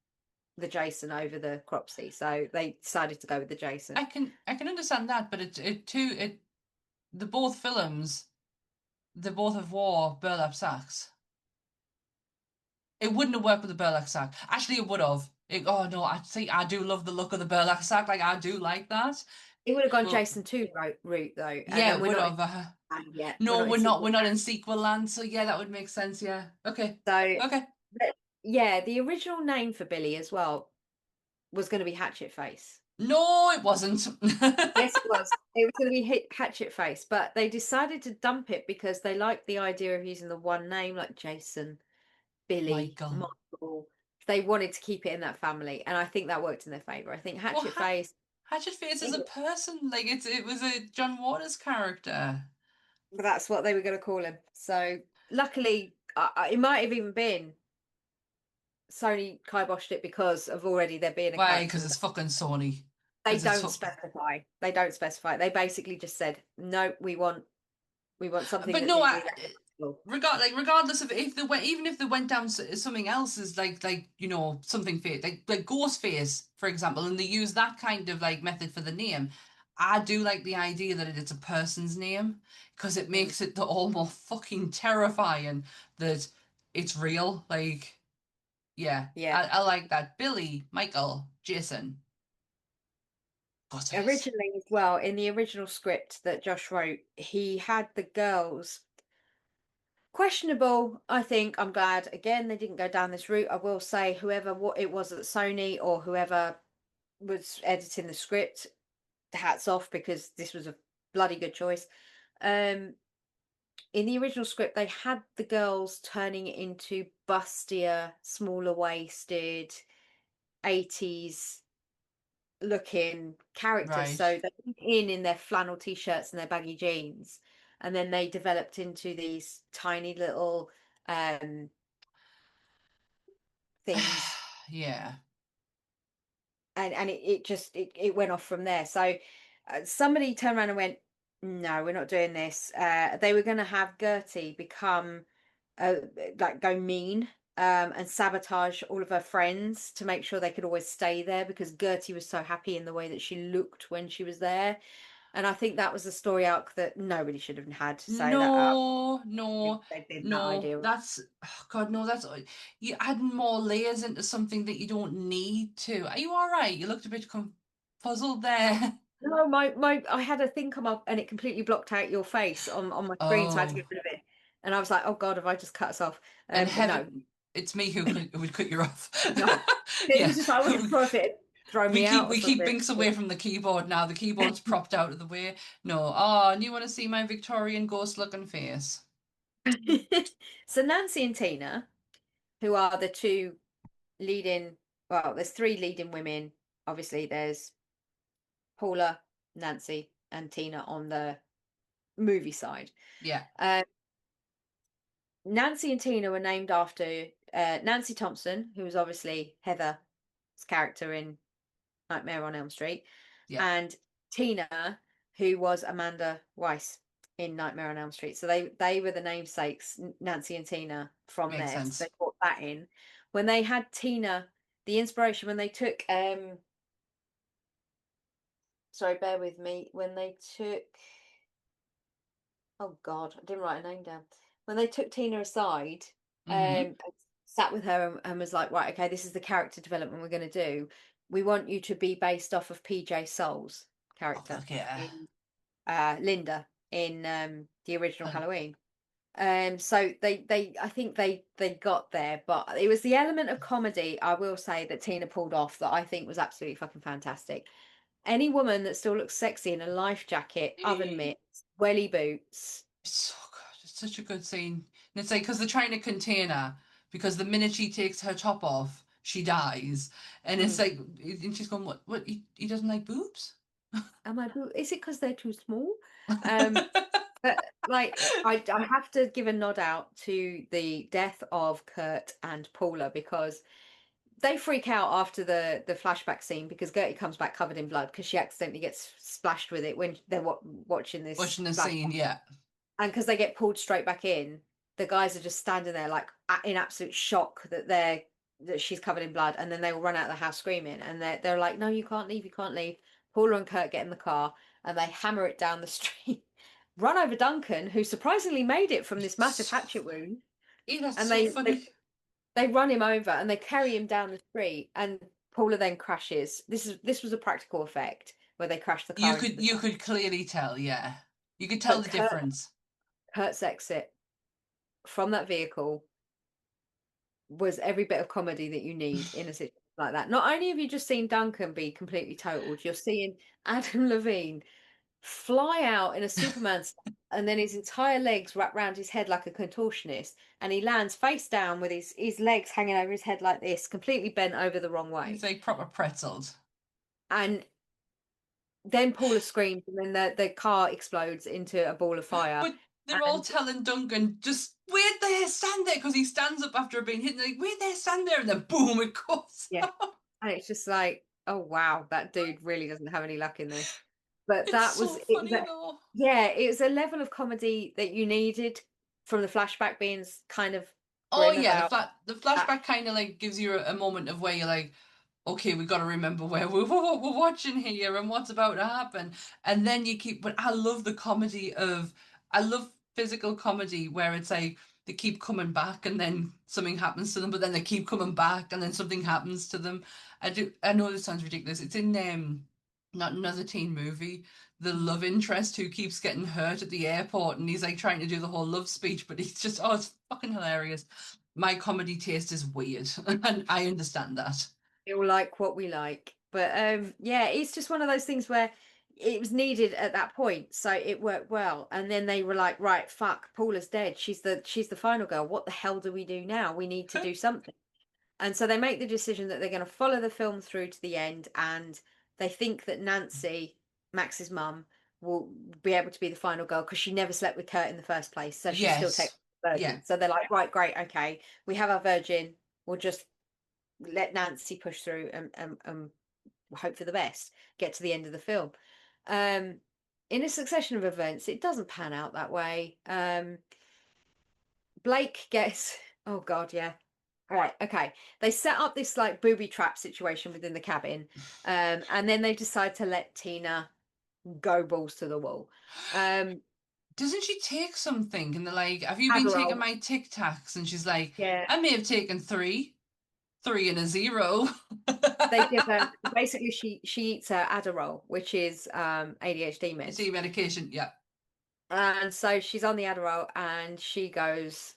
the Jason over the Cropsey, so they decided to go with the Jason. I can understand that, but the both films they both have wore burlap sacks. It wouldn't have worked with the burlap sack. Actually, it would have. Oh no, I do love the look of the burlap sack. Like I do like that. It would have gone Well, Jason 2 route though, and yeah, then it we're would not have. in yet. We're No, not in we're not. sequel We're not land. in sequel land. So yeah, that would make sense. Yeah. Okay. So, Okay. yeah, the original name for Billy as well was going to be Hatchet Face. No, it wasn't. Yes, it was. It was going to be Hatchet Face, but they decided to dump it because they liked the idea of using the one name, like Jason, Billy, Michael. Michael. They wanted to keep it in that family, and I think that worked in their favor. I think Well, Hatchet Face. Hatchet Face is a it- person. Like it was a John Waters character. That's what they were going to call him. So luckily, it might have even been Sony kiboshed it because of already there being a Why? character. Because it's fucking Sony. They Because it's don't specify. They don't specify. They basically just said, no, we want something But that's no, easily accessible. regardless of if they went, even if they went down something else is like something fake, like Ghostface, for example, and they use that kind of like method for the name. I do like the idea that it's a person's name because it Mm. makes it all more fucking terrifying that it's real. Like, yeah, Yeah. I like that. Billy, Michael, Jason, Ghostface. Originally, as well, in the original script that Josh wrote, he had the girls questionable. I think I'm glad again they didn't go down this route. I will say, whoever what it was at Sony or whoever was editing the script, hats off because this was a bloody good choice. Um, in the original script, they had the girls turning into bustier, smaller waisted, 80s looking characters. Right. So they went in their flannel t-shirts and their baggy jeans, and then they developed into these tiny little things, Yeah. and it just it went off from there. So somebody turned around and went, no, we're not doing this. They were going to have Gertie become uh, like go mean and sabotage all of her friends to make sure they could always stay there because Gertie was so happy in the way that she looked when she was there. And I think that was a story arc that nobody should have had. So that No, they no, did that no. idea. That's oh God, no. That's you adding more layers into something that you don't need to. Are you all right? You looked a bit puzzled there. No, my I had a thing come up and it completely blocked out your face on my screen, so I had to Oh, get rid of it. And I was like, oh God, have I just cut us off? and But no, heaven, it's me who would cut you off. no. It Yeah, was just I wasn't sure if it had thrown me out or we keep something. Binks away from the keyboard now. The keyboard's propped out of the way. No. Oh, and you want to see my Victorian ghost looking face? So Nancy and Tina, who are the two leading, well, there's three leading women. Obviously, there's Paula, Nancy, and Tina on the movie side. Yeah, Nancy and Tina were named after Nancy Thompson, who was obviously Heather's character in Nightmare on Elm Street, yeah, and Tina, who was Amanda Weiss in Nightmare on Elm Street. So they were the namesakes, Nancy and Tina, from makes there. So sense. they brought that in. When they had Tina, the inspiration when they took sorry, bear with me, when they took oh God, I didn't write her name down. When they took Tina aside, Mm-hmm. and sat with her and was like, right, okay, this is the character development we're going to do. We want you to be based off of PJ Soul's Oh character fuck yeah. in Linda in the original Uh, Halloween. So they I think they got there, but it was the element of comedy I will say that Tina pulled off that I think was absolutely fucking fantastic. Any woman that still looks sexy in a life jacket, oven mitts, welly boots. It's so good. It's such a good scene. And it's like because they're trying to contain her because the minute she takes her top off, she dies. And it's Mm. like, and she's going, what? He doesn't like boobs? Am I? Is it because they're too small? Um, but like I have to give a nod out to the death of Kurt and Paula because they freak out after the flashback scene because Gertie comes back covered in blood because she accidentally gets splashed with it when they're watching this Watching the scene, flashback, yeah. and because they get pulled straight back in, the guys are just standing there like in absolute shock that she's covered in blood, and then they all run out of the house screaming, and they're like, no, you can't leave, you can't leave. Paula and Kurt get in the car and they hammer it down the street, run over Duncan, who surprisingly made it from this massive So hatchet funny. wound, Yeah, that's and so funny. they run him over and they carry him down the street, and Paula then crashes. This was a practical effect. where they crash the You car into the you truck. could clearly tell, yeah. You could tell But the difference. Kurt's exit from that vehicle was every bit of comedy that you need in a situation like that. Not only have you just seen Duncan be completely totaled, you're seeing Adam Levine fly out in a Superman suit, and then his entire legs wrap around his head like a contortionist, and he lands face down with his legs hanging over his head like this, completely bent over the wrong way. He's like proper pretzels. And then Paula screams, and then the car explodes into a ball of fire. But they're all And telling Duncan, just wait there, stand there, because he stands up after being hit. And they're like, wait there, stand there, and then boom, it goes. yeah, and it's just like, oh wow, that dude really doesn't have any luck in this. But It's that so was it was funny though. yeah, it was a level of comedy that you needed from the flashback being kind of Oh grim yeah, about the that. flashback kind of like gives you a moment of where you're like, okay, we got to remember where we're watching here and what's about to happen, and then you keep. But I love the comedy of, I love physical comedy where it's like they keep coming back and then something happens to them, but then they keep coming back and then something happens to them. I do. I know this sounds ridiculous. It's in not another teen movie. The love interest who keeps getting hurt at the airport and he's like trying to do the whole love speech, but he's just, oh, it's fucking hilarious. My comedy taste is weird and I understand that. We all like what we like. But yeah, it's just one of those things where it was needed at that point, so it worked well. And then they were like, right, fuck, Paula's dead. She's the final girl. What the hell do we do now? We need to do something. And so they make the decision that they're going to follow the film through to the end, and they think that Nancy, Max's mum, will be able to be the final girl because she never slept with Kurt in the first place, so she's still Yes. technically a Yeah. virgin. So they're like, right, great, okay, we have our virgin. We'll just let Nancy push through and hope for the best. Get to the end of the film. In a succession of events, it doesn't pan out that way. Blake gets, oh God, yeah. All right, okay. They set up this like booby trap situation within the cabin, and then they decide to let Tina go balls to the wall. Doesn't she take something? And they're like, have you been taking Adderall, my Tic Tacs? And she's like, yeah. I may have taken three and a zero. They give her basically she eats her Adderall, which is ADHD You meds, see medication, yeah. and so she's on the Adderall, and she goes,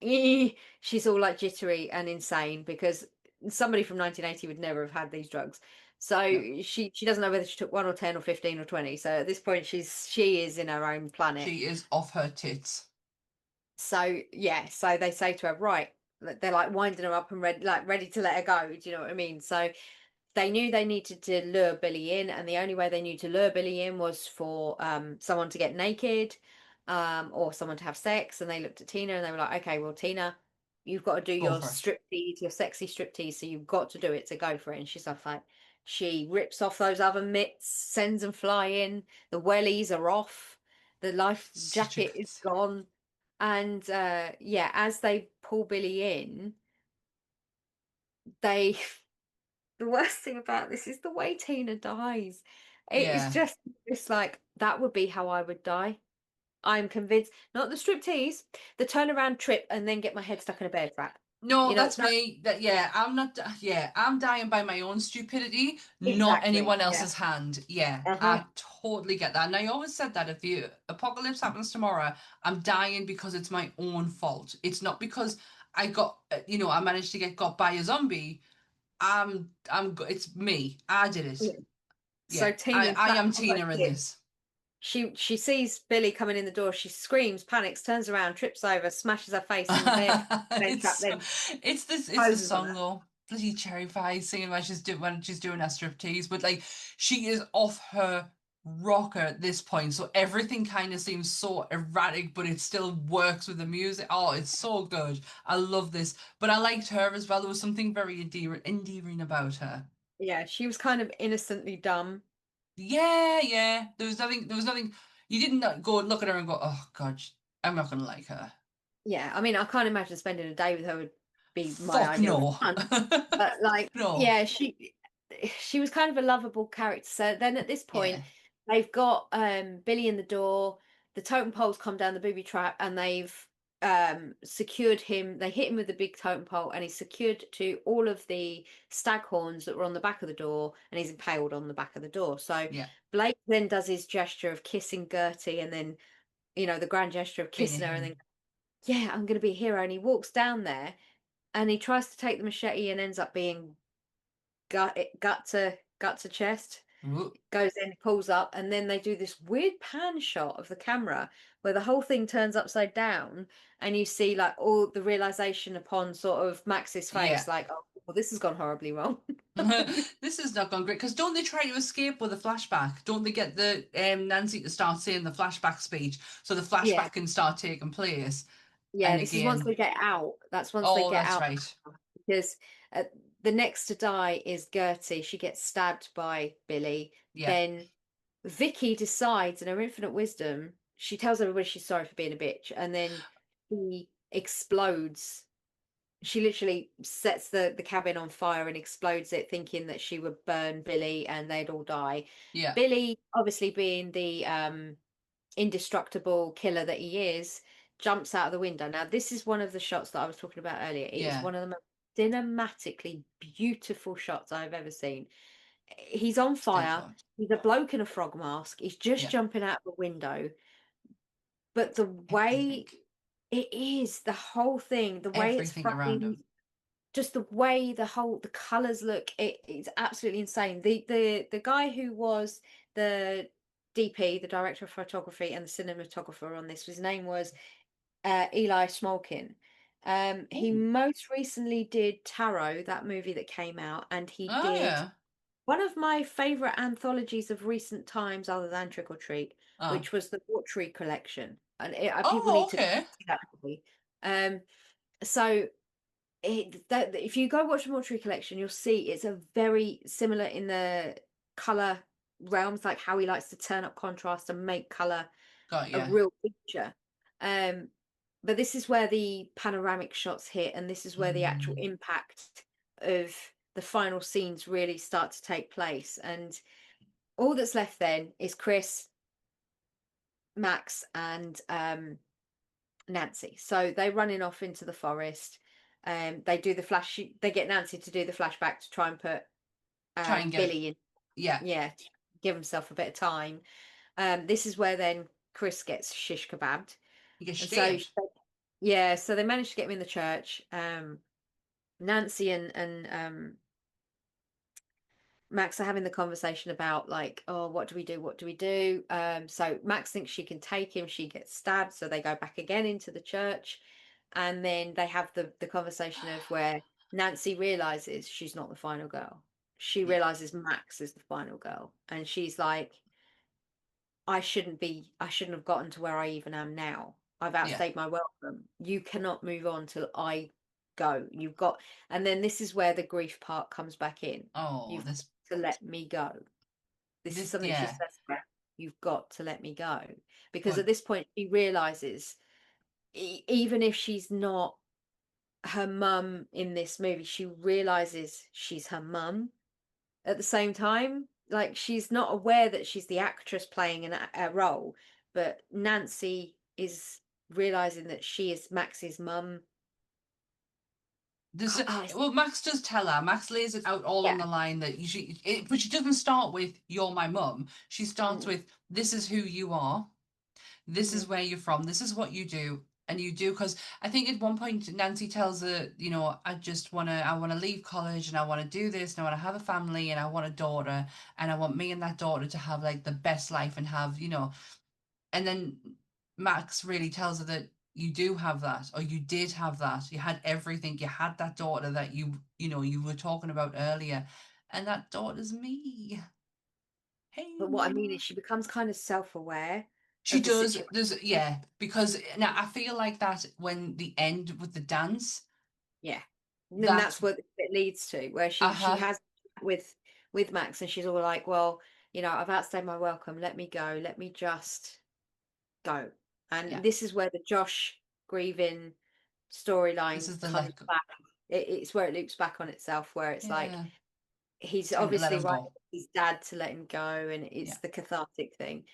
she's all like jittery and insane because somebody from 1980 would never have had these drugs. So No. she doesn't know whether she took 1 or 10 or 15 or 20. So at this point she is in her own planet. She is off her tits. So yeah, so they say to her, right, they're like winding her up and ready to let her go. Do you know what I mean? So they knew they needed to lure Billy in, and the only way they knew to lure Billy in was for someone to get naked, or someone to have sex. And they looked at Tina and they were like, okay, well, Tina, you've got to do Go your for it. striptease, your sexy striptease, so you've got to do it, to go for it. And she's like, she rips off those other mitts, sends them flying, the wellies are off, the life Such a jacket good is gone. And yeah, as they pull Billy in, they the worst thing about this is the way Tina dies. It is Yeah. just like that would be how I would die. I'm convinced. Not the striptease, the turnaround trip and then get my head stuck in a bear trap. No, You know, that's me. That yeah, I'm not. Yeah, I'm dying by my own stupidity, not exactly. anyone Yeah. else's hand. Yeah, Uh-huh. I totally get that. And I always said that if the apocalypse happens tomorrow, I'm dying because it's my own fault. It's not because I got, I managed to get got by a zombie. It's me. I did it. Yeah. So Yeah, I Tina's I back am on her Tina in ship. this. She sees Billy coming in the door. She screams, panics, turns around, trips over, smashes her face in the bear trap, it's then it's the closes on song her. though. Bloody Cherry Pie singing when she's doing her striptease, but like she is off her rocker at this point, so everything kind of seems so erratic, but it still works with the music. Oh, it's so good. I love this, but I liked her as well. There was something very endearing about her. Yeah, she was kind of innocently dumb. Yeah, yeah. There was nothing. You didn't go look at her and go, oh God, I'm not gonna like her. Yeah, I mean, I can't imagine spending a day with her would be my Fuck ideal no. response. But like, No. yeah, she was kind of a lovable character. So then at this point, Yeah. they've got Billy in the door, the totem poles come down the booby trap, and they've secured him. They hit him with the big totem pole, and he's secured to all of the stag horns that were on the back of the door, and he's impaled on the back of the door. So Blake then does his gesture of kissing Gertie, and then the grand gesture of kissing her, and then I'm going to be a hero. And he walks down there, and he tries to take the machete, and ends up being gut to chest. Goes in, pulls up, and then they do this weird pan shot of the camera where the whole thing turns upside down, and you see like all the realization upon sort of Max's face, like, oh, well, this has gone horribly wrong. This has not gone great. Because don't they try to escape with a flashback? Don't they get the Nancy to start saying the flashback speech so the flashback can start taking place? Yeah, and this again... is once they get out. That's once they get out. Right. Because the next to die is Gertie. She gets stabbed by Billy. Then Vicky decides, in her infinite wisdom, she tells everybody she's sorry for being a bitch, and then he explodes. She literally sets the cabin on fire and explodes it, thinking that she would burn Billy and they'd all die. Billy, obviously being the indestructible killer that he is, jumps out of the window. Now, this is one of the shots that I was talking about earlier. It is one of the most cinematically beautiful shots I've ever seen. He's on fire. He's a bloke in a frog mask. He's just jumping out of a window. But the way it is, the whole thing, the way it's framed, just the way the colors look, it's absolutely insane. The guy who was the DP, the director of photography, and the cinematographer on this, his name was Eli Smolkin. He most recently did Tarot, that movie that came out, and he did one of my favorite anthologies of recent times, other than Trick or Treat, which was the Watery Collection, and people need to see that movie. So if you go watch the Watery Collection, you'll see it's a very similar in the color realms, like how he likes to turn up contrast and make color a real picture. But this is where the panoramic shots hit, and this is where the actual impact of the final scenes really start to take place. And all that's left then is Chris, Max, and Nancy. So they're running off into the forest. They do they get Nancy to do the flashback to try and put Billy in. Give himself a bit of time. This is where then Chris gets shish kebabbed. He gets stabbed. So they managed to get him in the church. Nancy and Max are having the conversation about like, oh, what do we do? What do we do? So Max thinks she can take him. She gets stabbed. So they go back again into the church. And then they have the conversation of where Nancy realizes she's not the final girl. She realizes Max is the final girl. And she's like, I shouldn't have gotten to where I even am now. I've outstayed my welcome. You cannot move on till I go. And then this is where the grief part comes back in. You've got to let me go. This is something she says. You've got to let me go. Because at this point she realizes, even if she's not her mum in this movie, she realizes she's her mum at the same time. Like, she's not aware that she's the actress playing a role, but Nancy is realizing that she is Max's mum. Well, Max does tell her. Max lays it out all on the line that but she doesn't start with "you're my mum." She starts with, "This is who you are. This is where you're from. This is what you do." And you do, because I think at one point Nancy tells her, I want to leave college, and I want to do this, and I want to have a family, and I want a daughter, and I want me and that daughter to have like the best life and have, and then Max really tells her that you do have that, or you did have that. You had everything. You had that daughter that you were talking about earlier, and that daughter's me. Hey. But what I mean is she becomes kind of self-aware. She does. Because now I feel like that when the end with the dance. Yeah. And that's what it leads to, where she has with Max, and she's all like, well, I've outstayed my welcome. Let me go. Let me just go. And this is where the Josh grieving storyline comes back. It's where it loops back on itself, where it's like he's obviously right his dad to let him go, and it's the cathartic thing.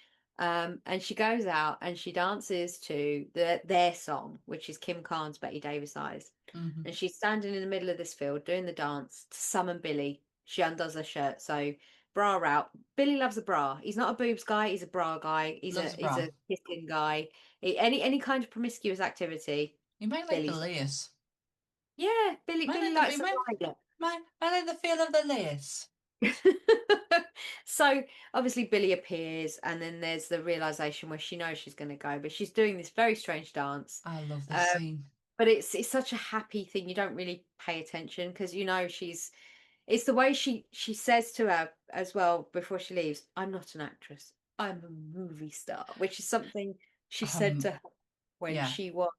And she goes out and she dances to their song, which is Kim Carnes' Betty Davis Eyes. Mhm. And she's standing in the middle of this field doing the dance to summon Billy. She undoes her shirt, so bra out. Billy loves a bra. He's not a boobs guy. He's a bra guy. He's Loves a he's bra. a kissing guy. Any kind of promiscuous activity. You might like the Billy's lace. yeah. Billy likes a rider. I like the feel of the lace. So obviously Billy appears, and then there's the realization where she knows she's going to go, but she's doing this very strange dance. I love this Um, scene. but it's such a happy thing. You don't really pay attention because you know it's the way she says to her as well before she leaves, I'm not an actress, I'm a movie star, which is something she said to her when Yeah, she was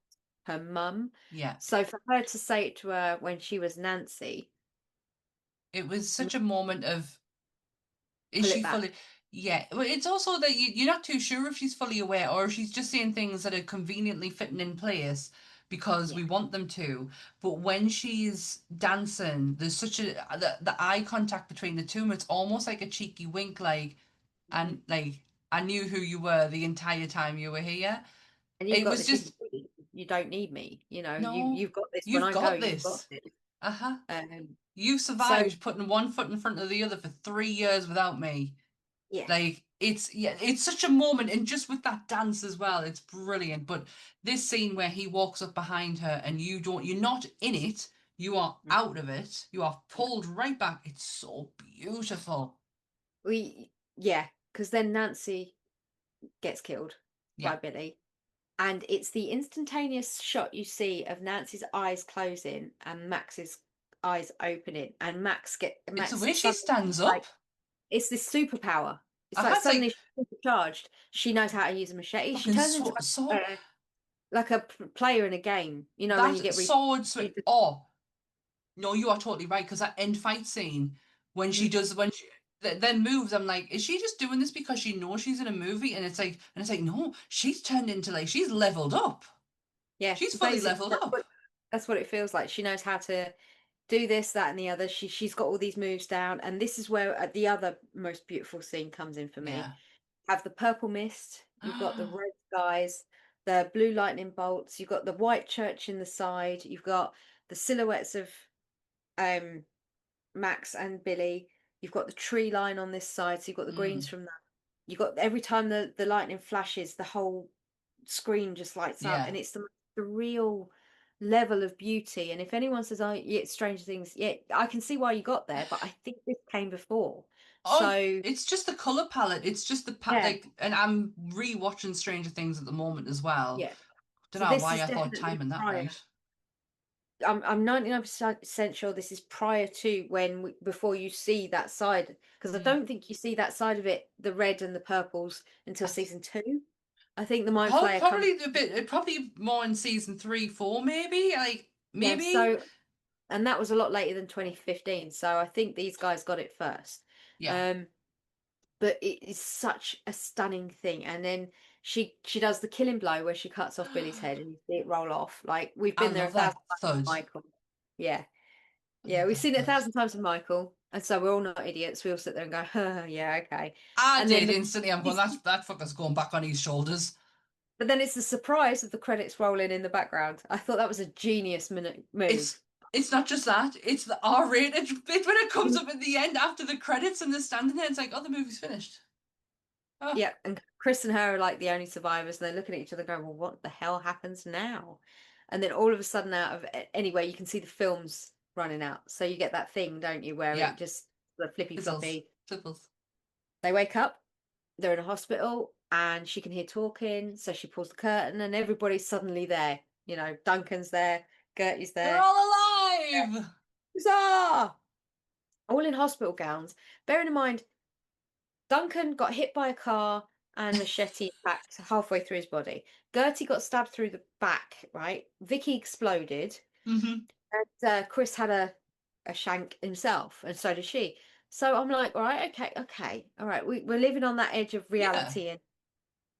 her mum. yeah. So for her to say it to her when she was Nancy, It was such a moment of, is pull it she back. fully? Yeah. Well, it's also that you're not too sure if she's fully aware or if she's just saying things that are conveniently fitting in place because Yeah. we want them to. But when she's dancing, there's such a the eye contact between the two, it's almost like a cheeky wink, like, Mhm. and like, I knew who you were the entire time you were here. And you've It got was this hidden just, thing. You don't need me. You know, no, you've got this. When you've I go, got you've got this. this. Uh-huh. Um, You so survived putting one foot in front of the other for 3 years without me. yeah, Like, it's such a moment, and just with that dance as well, it's brilliant. But this scene where he walks up behind her and you're not in it, you are Mm. out of it, you are Yeah. pulled right back. It's so beautiful. Yeah, because then Nancy gets killed Yeah. by Billy. And it's the instantaneous shot you see of Nancy's eyes closing and Max's eyes opening, and It's the Max way she suddenly stands like up. it's this superpower. It's like It's suddenly like she's supercharged. She knows how to use a machete. She fucking turns into sword. like a player in a game. You know when you That get sword switch. she just, Oh, no, you are totally right. Because that end fight scene, Mhm. when she then moves, I'm like, is she just doing this because she knows she's in a movie? And it's like, no, she's turned into, like, she's leveled up. Yeah, She's fully basically leveled up. that's what it feels like. She knows how to do this, that, and the other. She's got all these moves down, and this is where the other most beautiful scene comes in for me. Yeah. Have the purple mist, you've got the red skies, the blue lightning bolts, you've got the white church in the side, you've got the silhouettes of um Max and Billy, you've got the tree line on this side, so you've got the greens Mm, from that. You've got every time the lightning flashes, the whole screen just lights up, yeah. and it's the real level of beauty. And if anyone says, "Oh, yeah, it's Stranger Things," yeah, I can see why you got there, but I think this came before. Oh, So it's just the color palette. It's just the yeah, like, and I'm re-watching Stranger Things at the moment as well. yeah. Don't So know this why is I thought definitely timing that prior. right. I'm 99% sure this is prior to before you see that side, because I Yeah. don't think you see that side of it, the red and the purples, until I th- season 2. I think the mind flayer comes. Probably a bit, probably more in season 3, 4, maybe. Like, Yeah, maybe. so and that was a lot later than 2015, so I think these guys got it first. Yeah. Um, but it is such a stunning thing. And then she does the killing blow where she cuts off Billy's head and you see it roll off. Like we've I been there a love thousand that times with thud. Michael. Yeah. I Yeah, love we've that seen it a thud. thousand times with Michael. And so we're all not idiots. We all sit there and go, yeah, okay. I And then did instantly. I'm going, that fucker's going back on his shoulders. but then it's the surprise of the credits rolling in the background. I thought that was a genius move. It's it's not just that, it's the R-rated bit when it comes up at the end after the credits and they're standing there, it's like, oh, the movie's finished. Oh, Yeah, and Chris and her are like the only survivors, and they're looking at each other going, well, what the hell happens now? And then all of a sudden, out of anyway, you can see the films running out. So you get that thing, don't you, where yeah. it just the flippy Fizzles. floppy. Fizzles. They wake up, they're in a hospital, and she can hear talking. So she pulls the curtain, and everybody's suddenly there. You know, Duncan's there, Gertie's They're there. all alive! Huzzah! All in hospital gowns. Bearing in mind, Duncan got hit by a car and machete attacked halfway through his body. Gertie got stabbed through the back, right? Vicky exploded. Mm-hmm. And Chris had a shank himself, and so did she. So I'm like, all right, okay, all right. We're living on that edge of Yeah. reality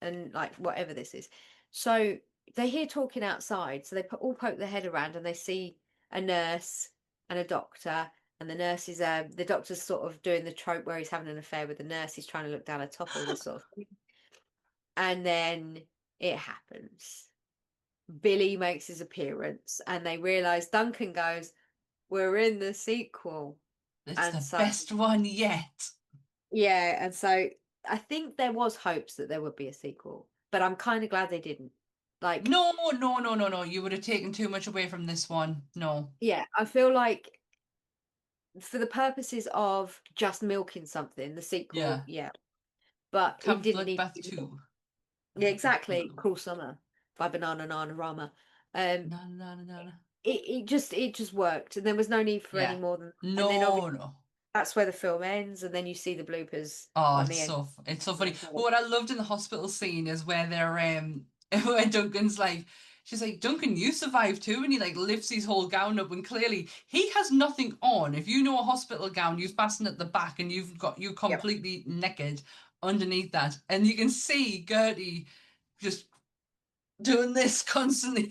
and like whatever this is. So they hear talking outside. So they all poke their head around and they see a nurse and a doctor. And the nurse is the doctor's sort of doing the trope where he's having an affair with the nurse. He's trying to look down her top, all this sort of thing. And then it happens. Billy makes his appearance, and they realize Duncan goes, "We're in the sequel." It's And the so, best one yet. yeah, and so I think there was hopes that there would be a sequel, but I'm kind of glad they didn't. Like, No, no, no, no, no. You would have taken too much away from this one. No. yeah, I feel like for the purposes of just milking something, the sequel, Yeah. yeah, but it Camp didn't need Bloodbath to be more. 2. Yeah, exactly. Cruel Summer by Banana Nana Rama. Um, No, no, no, no, no. it just worked, and there was no need for any Yeah. more than. And then No, obviously no. that's where the film ends, and then you see the bloopers Oh, on the end. it's so funny. But what I loved in the hospital scene is where they're where Duncan's like, she's like, Duncan, you survived too, and he like lifts his whole gown up, and clearly he has nothing on. If you know a hospital gown, you fasten at the back, and you Yep. completely naked underneath that, and you can see Gertie just doing this constantly.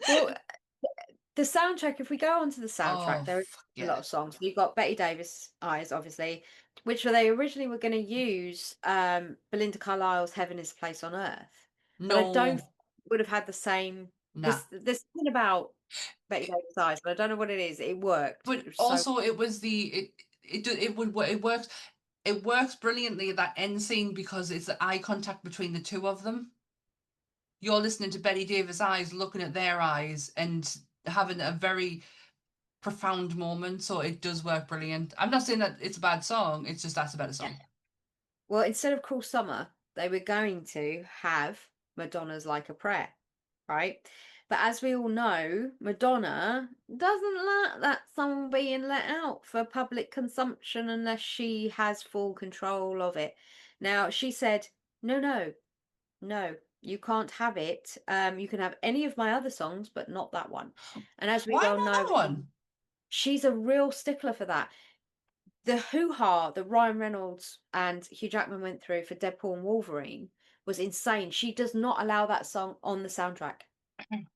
Well, the soundtrack, if we go on to the soundtrack, Oh, there are fuck a lot yeah. of songs. You've got Betty Davis Eyes, obviously, which they originally were going to use Belinda Carlisle's Heaven is a Place on Earth. But I don't think No, it would have had the same. nah. There's something about Betty Davis Eyes, but I don't know what it is. It worked. It But was so. also, it was it works brilliantly at that end scene because it's the eye contact between the two of them. You're listening to Betty Davis' eyes, looking at their eyes, and having a very profound moment. So it does work brilliant. I'm not saying that it's a bad song. It's just that's a better song. Well, instead of Cruel Summer, they were going to have Madonna's Like a Prayer, right? But as we all know, Madonna doesn't like that song being let out for public consumption unless she has full control of it. Now, she said, no, no, no, you can't have it. You can have any of my other songs, but not that one. And as we Why well not know, that one? she's a real stickler for that. The hoo-ha that Ryan Reynolds and Hugh Jackman went through for Deadpool and Wolverine was insane. She does not allow that song on the soundtrack.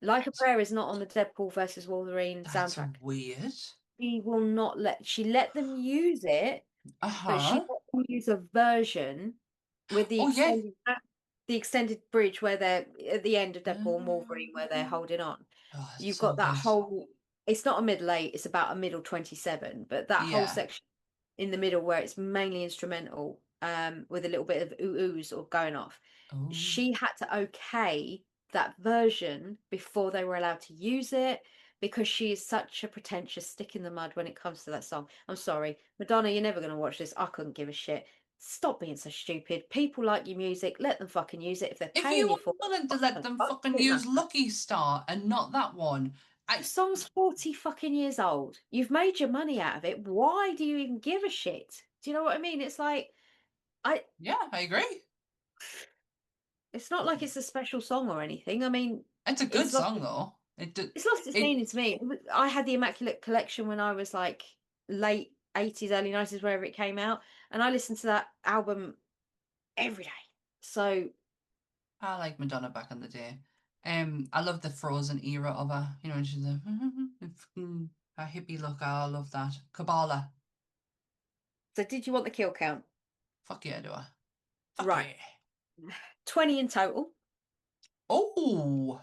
Like a Prayer is not on the Deadpool versus Wolverine That's soundtrack. weird. She will not she let them use it, but she Uh-huh. let them use a version with Oh yeah. the extended bridge where they're at the end of Deadpool and Wolverine where they're holding on. Oh, it's You've so got that good. whole, it's not a middle eight, it's about a middle 27, but that whole Yeah. section in the middle where it's mainly instrumental, with a little bit of ooh-oohs or going off. Oh. She had to okay that version before they were allowed to use it because she is such a pretentious stick in the mud when it comes to that song. I'm sorry, Madonna, you're never going to watch this. I couldn't give a shit. Stop being so stupid. People like your music. Let them fucking use it. If they're If paying you you were for willing to it, let them fuck fucking it, use matter. Lucky Star and not that one, The I song's 40 fucking years old. You've made your money out of it. Why do you even give a shit? Do you know what I mean? It's like, I, yeah, I agree. it's not like it's a special song or anything. I mean, It's a good it's lost, song though. it's lost its It meaning to me. I had the Immaculate Collection when I was like late 80s, early 90s, wherever it came out. And I listened to that album every day. So, I like Madonna back in the day. I love the Frozen era of her. You know, when she's a her hippie look. I love that. Kabbalah. so did you want the kill count? Fuck yeah, do I? Fuck Right. yeah. 20 in total. Oh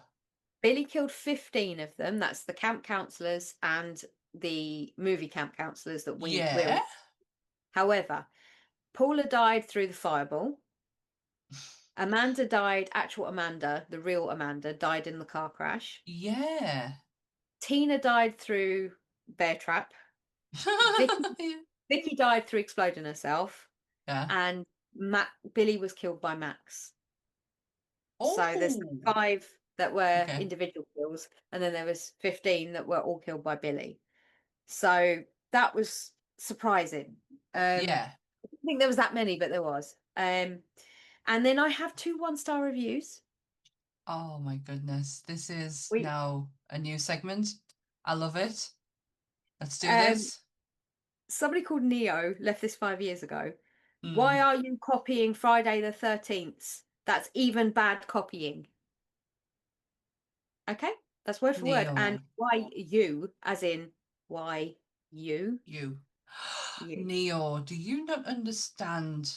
Billy killed 15 of them. That's the camp counselors and the movie camp counselors that we will. yeah, However, Paula died through the fireball. Amanda died, actual Amanda, the real Amanda, died in the car crash. yeah. Tina died through bear trap. Vicky, Vicky died through exploding herself. Yeah. And Billy was killed by Max. So there's Oh, 5 that were okay. individual kills, and then there was 15 that were all killed by Billy. So that was surprising. Yeah. I didn't think there was that many, but there was. And then I have 2 1-star reviews. Oh my goodness. This is We now a new segment. I love it. Let's do um this. Somebody called Neo left this 5 years ago. Why Hmm. are you copying Friday the 13th? That's even bad copying. Okay, that's word for word. And Neo. why you, as in why you, You. you. Neo, do you not understand?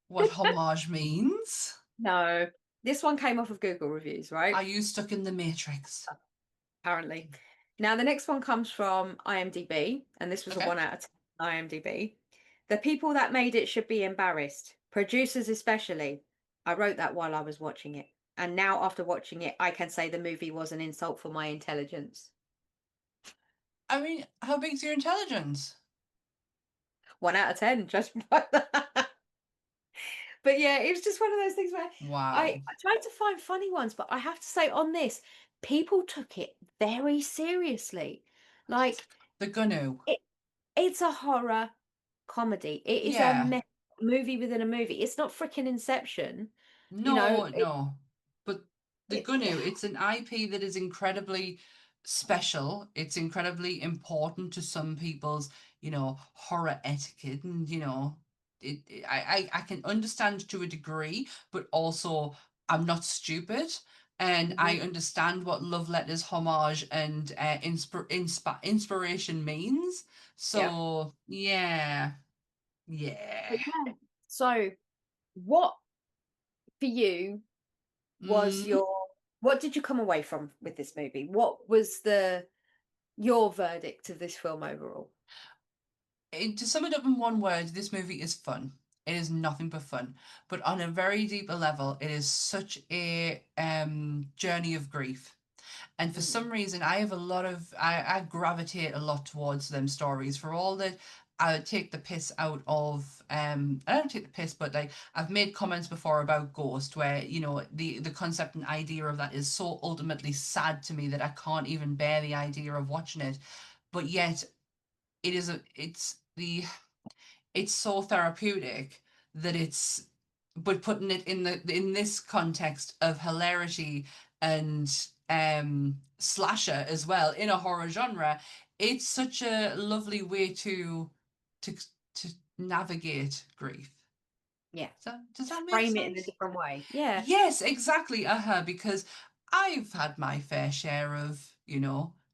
what homage means. No, this one came off of Google reviews, right? Are you stuck in the Matrix? Apparently. Now, the next one comes from IMDb, and this was a Okay. 1 out of 10 IMDb. The people that made it should be embarrassed, producers especially. I wrote that while I was watching it. And now, after watching it, I can say the movie was an insult for my intelligence. I mean, how big's your intelligence? 1 out of 10, just by that. But yeah, it was just one of those things where Wow. I tried to find funny ones, but I have to say on this, people took it very seriously. Like The Gunu. it's a horror comedy. It is a Yeah. movie within a movie. It's not freaking Inception, you know. No, no. But the It, Gunu, it's an IP that is incredibly special. It's incredibly important to some people's, horror etiquette, and I can understand to a degree, but also I'm not stupid. And I Mhm. understand what love letters, homage, and inspiration means. Yeah. So yeah, yeah. But yeah. So, what for you was Mm. what did you come away from with this movie? What was your verdict of this film overall? To sum it up in one word, this movie is fun. It is nothing but fun. But on a very deeper level, it is such a journey of grief. And for Mm. some reason, I have a lot of I gravitate a lot towards them stories. For all that I take the piss out of I don't take the piss, but like I've made comments before about Ghost, where the concept and idea of that is so ultimately sad to me that I can't even bear the idea of watching it. But yet it's so therapeutic that but putting it in this context of hilarity and slasher as well in a horror genre, it's such a lovely way to to navigate grief. Yeah. Does that make Frame it in a sense? different way. Yeah. Yes, exactly. Because I've had my fair share of,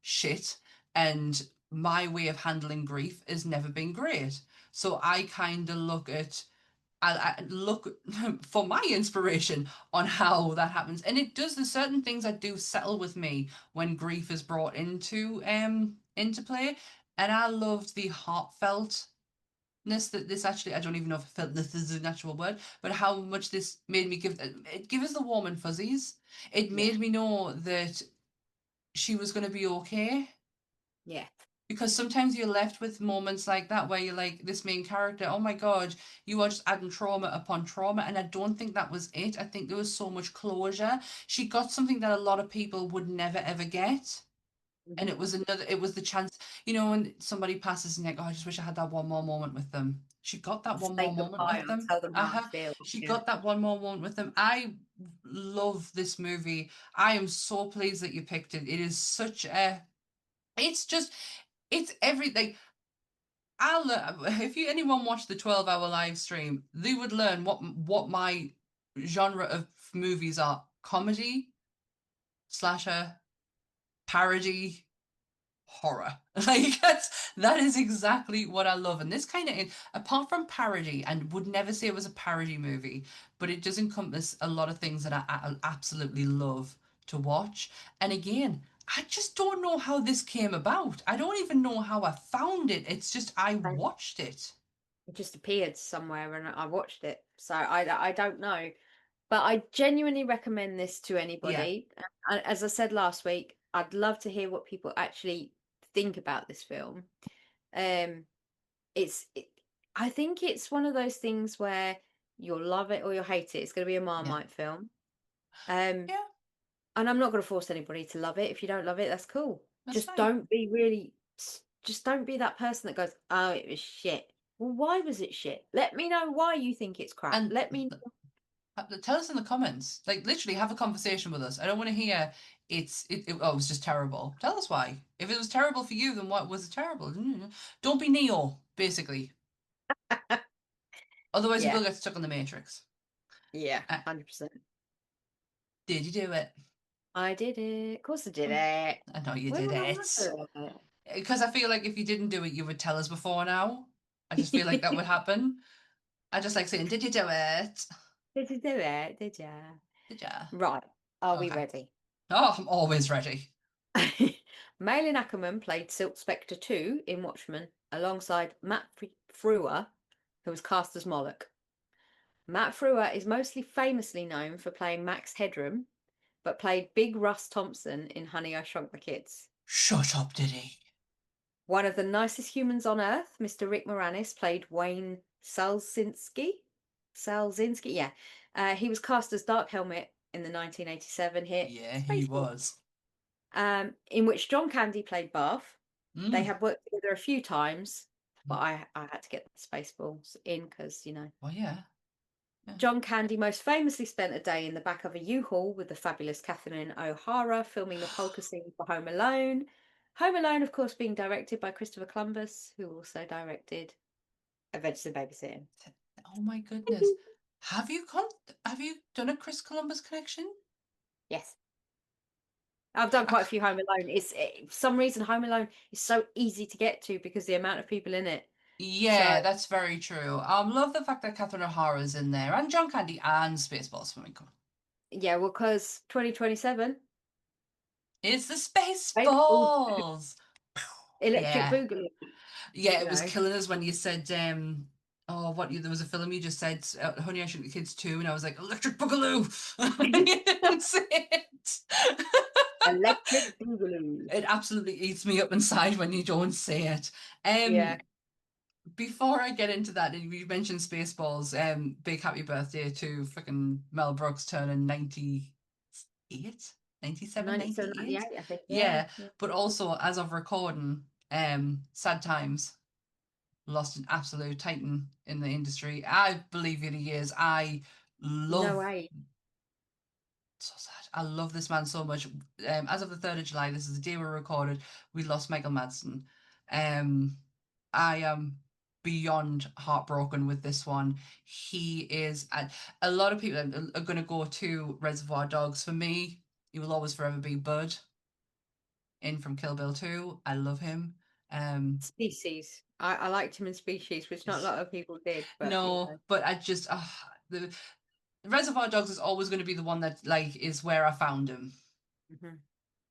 shit, and my way of handling grief has never been great. So I kind of I look for my inspiration on how that happens. And it does, there's certain things that do settle with me when grief is brought into play. And I loved the heartfelt that this actually, I don't even know if I felt this is an actual word, but how much this made me give us the warm and fuzzies. It Yeah. made me know that she was going to be okay. Yeah. Because sometimes you're left with moments like that where you're like, this main character, oh my God, you are just adding trauma upon trauma. And I don't think that was it. I think there was so much closure. She got something that a lot of people would never ever get. And Mhm. it was the chance, when somebody passes and like, oh, I just wish I had that one more moment with them. She got that one Say more moment goodbye with or them. tell them how I feel. She Yeah. got that one more moment with them. I love this movie. I am so pleased that you picked it. It is it's just, it's everything. If anyone watched the 12-hour live stream, they would learn what my genre of movies are: comedy, slasher, parody, horror. Like that is exactly what I love. And this kind of, apart from parody, and would never say it was a parody movie, but it does encompass a lot of things that I absolutely love to watch. And again, I just don't know how this came about. I don't even know how I found it. It's just I And watched it. it just appeared somewhere and I watched it. So I don't know. But I genuinely recommend this to Yeah. anybody. And as I said last week, I'd love to hear what people actually think about this film. Um, it's it, I think it's one of those things where you'll love it or you'll hate it. It's going to be a Yeah. Marmite film. Um, Yeah. and I'm not going to force anybody to love it. If you don't love it, that's cool. That's Just fine. don't be really, just don't be that person that goes, "Oh, it was shit." Well, why was it shit? Let me know why you think it's crap. And Let me tell us in the comments. Like literally have a conversation with us. I don't want to hear it was just terrible. Tell us why. If it was terrible for you, then what was it terrible? Don't be Neo, basically. know. Otherwise you Yeah, will get stuck on the Matrix. yeah, Uh, 100%. did you do it? I did it. Of course I did Mm, it. I know you When did would I it. not do Because I feel like if you didn't do it, you would tell us before now. I just feel like that it? would happen. I just like saying, did you do it? Did you do it? Did you? Did ya? Right. Are we Okay. ready? Oh, I'm always ready. Malin Ackerman played Silk Spectre 2 in Watchmen alongside Matt Frewer, who was cast as Moloch. Matt Frewer is mostly famously known for playing Max Headroom, but played Big Russ Thompson in Honey, I Shrunk the Kids. Shut up, did he? One of the nicest humans on earth, Mr. Rick Moranis, played Wayne Salzinski. Salzinski, yeah. He was cast as Dark Helmet in the 1987 hit Yeah, he Spaceballs, was. in which John Candy played Barth. They Mm. have worked together a few times, but I had to get the Spaceballs in because, you know. Well, yeah. John Candy most famously spent a day in the back of a U-Haul with the fabulous Catherine O'Hara filming the polka scene for Home Alone. Home Alone, of course, being directed by Christopher Columbus, who also directed Adventures in Babysitting. Oh my goodness. Have you done a Chris Columbus connection? Yes. I've done quite a few Home Alone. For some reason, Home Alone is so easy to get to because the amount of people in it. Yeah, that's very true. Love the fact that Catherine O'Hara's in there and John Candy and Spaceballs. I mean, come on. Yeah, well, because 2027, It's the Spaceballs, Spaceballs. Electric Yeah. Boogaloo. Yeah, You it was know, killing us when you said, there was a film you just said, Honey, I Shrunk the Kids 2, and I was like, Electric Boogaloo! You didn't say it. Electric Boogaloo. It absolutely eats me up inside when you don't say it. Yeah. Before I get into that, you mentioned Spaceballs. Big happy birthday to freaking Mel Brooks turning 98, 97, 97, 98. 98, I think. Yeah. Yeah, but also as of recording, sad times. Lost an absolute titan in the industry. I believe it he is. I No love way. so sad. I love this man so much. As of the 3rd of July, this is the day we recorded, we lost Michael Madsen. I am beyond heartbroken with this one. He is, a lot of people are going to go to Reservoir Dogs. For me, he will always forever be Bud in from Kill Bill 2. I love him. Species. I liked him in Species, which not a lot of people did, but you No, know. but I just, the Reservoir Dogs is always going to be the one that like is where I found him. Mhm.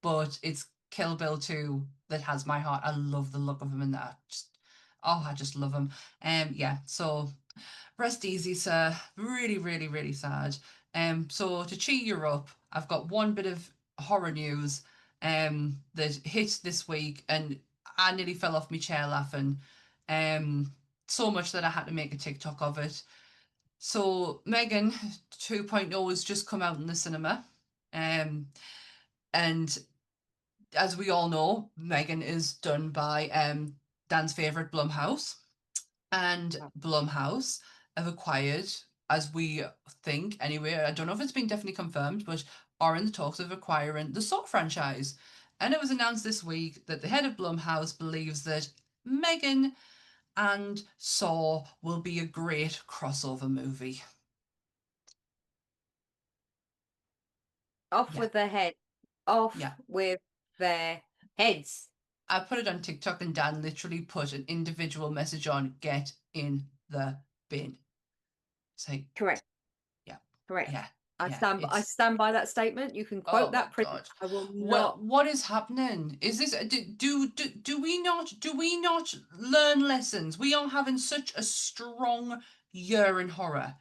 But it's Kill Bill 2 that has my heart. I love the look of him in that. I just love him. Yeah, so rest easy, sir. Really, really, really sad. So to cheer you up, I've got one bit of horror news that hit this week, and I nearly fell off my chair laughing. So much that I had to make a TikTok of it. So Megan 2.0 has just come out in the cinema. And as we all know, Megan is done by Dan's favourite Blumhouse. And Wow. Blumhouse have acquired, as we think anyway, I don't know if it's been definitely confirmed, but are in the talks of acquiring the Saw franchise. And it was announced this week that the head of Blumhouse believes that Megan and Saw will be a great crossover movie. Off Yeah, with their head. Off yeah. with their heads. I put it on TikTok and Dan literally put an individual message on, get in the bin. Say, Correct. yeah, Correct. yeah, I yeah. I stand by that statement. You can Oh quote my that print. God. I will Well, not. what is happening? Is this do we not learn lessons? We are having such a strong year in horror.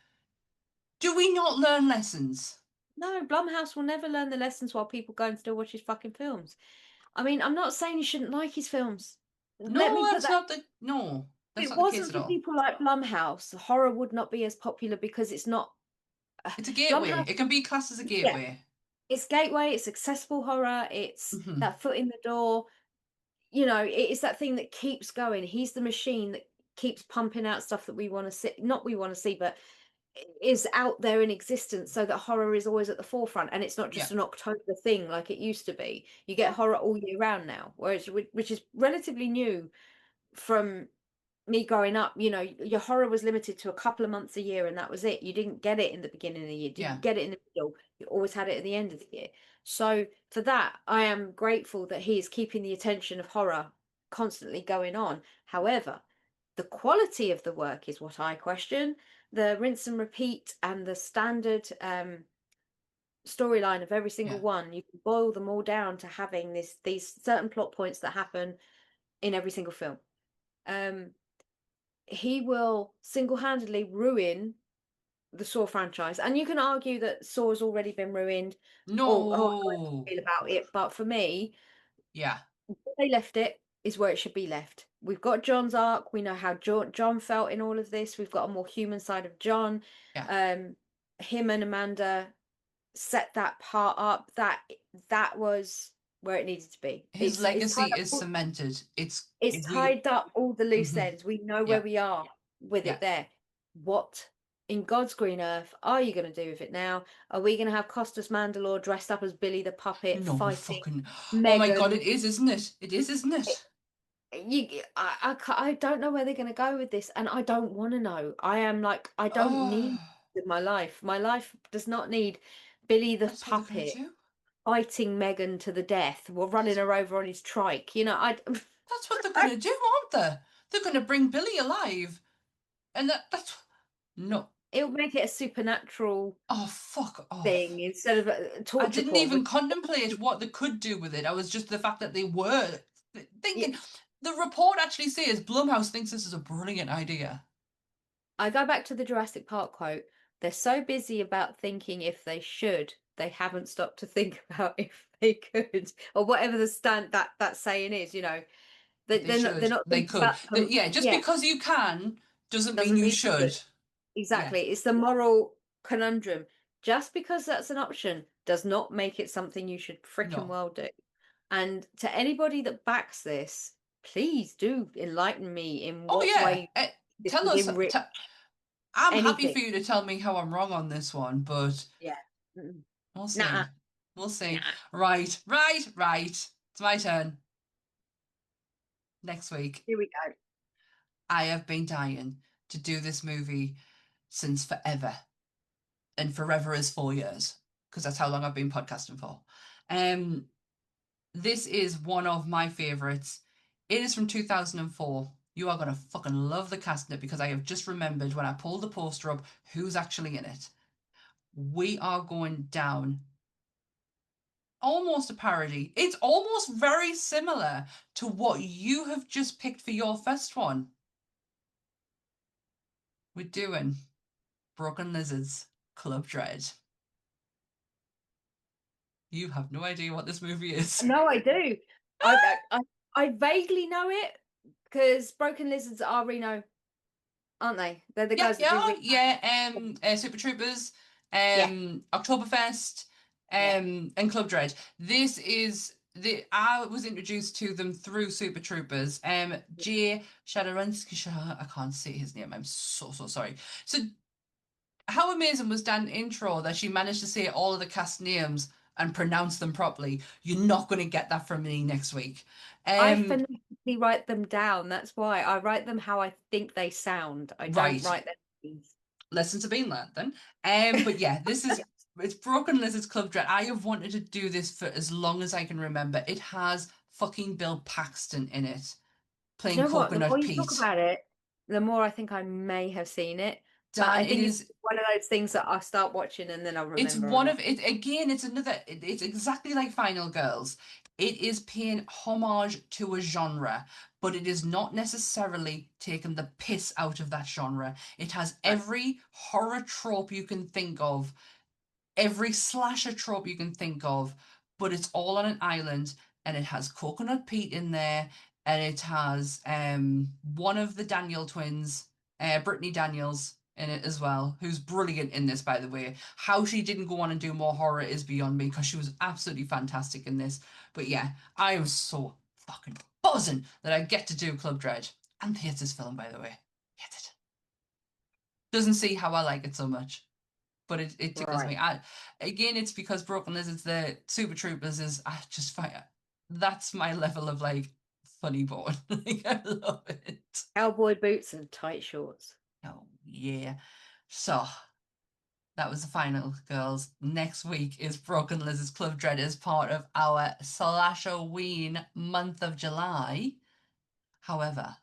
Do we not learn lessons? No, Blumhouse will never learn the lessons while people go and still watch his fucking films. I mean, I'm not saying you shouldn't like his films. Let me No, put that's that. not the no, that's If it not the case wasn't at for all. people like Blumhouse, horror would not be as popular because it's not. It's a gateway. Blumhouse, It can be classed as a yeah, gateway. it's gateway, it's accessible horror, it's Hmm. that foot in the door. You know, it's that thing that keeps going. He's the machine that keeps pumping out stuff that we want to see, not we want to see, but is out there in existence so that horror is always at the forefront and it's not Yeah. just an October thing like it used to be. You get horror all year round now, whereas which is relatively new from me growing up. You know, your horror was limited to a couple of months a year and that was it. You didn't get it in the beginning of the year, Yeah. didn't get it in the middle, you always had it at the end of the year. So for that I am grateful that he is keeping the attention of horror constantly going on. However, The quality of the work is what I question. The rinse and repeat and the standard storyline of every single one, you can boil them all down to having these certain plot points that happen in every single film. He will single-handedly ruin the Saw franchise, and you can argue that Saw has already been ruined. No. I feel about it, but for me, yeah, where they left it is where it should be left. We've got John's arc. We know how John felt in all of this. We've got a more human side of John. Him and Amanda set that part up. That was where it needed to be. His legacy is cemented. It's tied up all the loose ends. We know where we are with it there. What in God's green earth are you going to do with it now? Are we going to have Costas Mandylor dressed up as Billy the Puppet fighting Megan? Oh my God, it is, isn't it? It is, isn't it? I don't know where they're going to go with this, and I don't want to know. I am like, I don't need with my life. My life does not need Billy the Puppet fighting Megan to the death while running her over on his trike. You know, that's what they're going to do, aren't they? They're going to bring Billy alive, and that's no. It'll make it a supernatural fuck off thing instead of a torture. I didn't even contemplate what they could do with it. I was just the fact that they were thinking. The report actually says Blumhouse thinks this is a brilliant idea. I go back to the Jurassic Park quote. They're so busy about thinking if they should, they haven't stopped to think about if they could, or whatever that saying is. You know, they're not. They could. Because you can doesn't mean you should. Exactly. It's the moral conundrum. Just because that's an option does not make it something you should freaking well do. And to anybody that backs this, please do enlighten me in what way. Tell us. I'm happy for you to tell me how I'm wrong on this one, but we'll see. We'll see. Nah. Right. It's my turn. Next week. Here we go. I have been dying to do this movie since forever, and forever is 4 years because that's how long I've been podcasting for. This is one of my favorites. It is from 2004. You are going to fucking love the cast in it because I have just remembered when I pulled the poster up who's actually in it. We are going down almost a parody. It's almost very similar to what you have just picked for your first one. We're doing Broken Lizards, Club Dread. You have no idea what this movie is. No, I do. I vaguely know it because Broken Lizards are Reno, aren't they? They're the guys that do Super Troopers, Oktoberfest, and Club Dread. This is I was introduced to them through Super Troopers. Jay Shadaransky, I can't say his name. I'm so sorry. So, how amazing was Dan intro that she managed to say all of the cast names and pronounce them properly? You're not going to get that from me next week. I phonetically write them down. That's why I write them how I think they sound. I don't write them names. Lessons have been learned then. But yeah, this is it's Broken Lizards Club Dread. I have wanted to do this for as long as I can remember. It has fucking Bill Paxton in it playing Coconut Pete. The more you talk about it, the more I think I may have seen it. I think it's one of those things that I'll start watching and then I'll remember. It's one of it again. It's another. It's exactly like Final Girls. It is paying homage to a genre, but it is not necessarily taking the piss out of that genre. It has every horror trope you can think of, every slasher trope you can think of, but it's all on an island, and it has Coconut Pete in there, and it has one of the Daniel twins, Brittany Daniels, in it as well, who's brilliant in this, by the way. How she didn't go on and do more horror is beyond me, because she was absolutely fantastic in this. But yeah, I am so fucking buzzing that I get to do Club Dread. And here's this film, by the way. Get it. Doesn't see how I like it so much, but it tickles me. Again, it's because Broken Lizards, the Super Troopers is, I just find that's my level of like funny bone. Like, I love it. Cowboy boots and tight shorts. Oh, yeah. So, that was the final, girls. Next week is Broken Lizards Club Dread as part of our Slasherween month of July. However,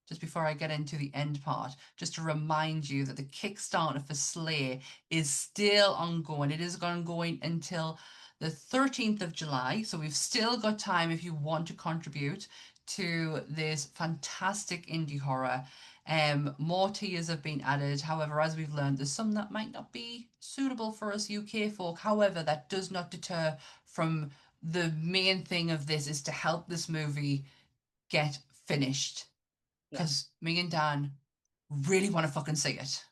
just before I get into the end part, just to remind you that the Kickstarter for Slay is still ongoing. It is ongoing until the 13th of July. So we've still got time if you want to contribute to this fantastic indie horror. More tiers have been added. However, as we've learned, there's some that might not be suitable for us UK folk. However, that does not deter from the main thing of this is to help this movie get finished. Because me and Dan really want to fucking see it.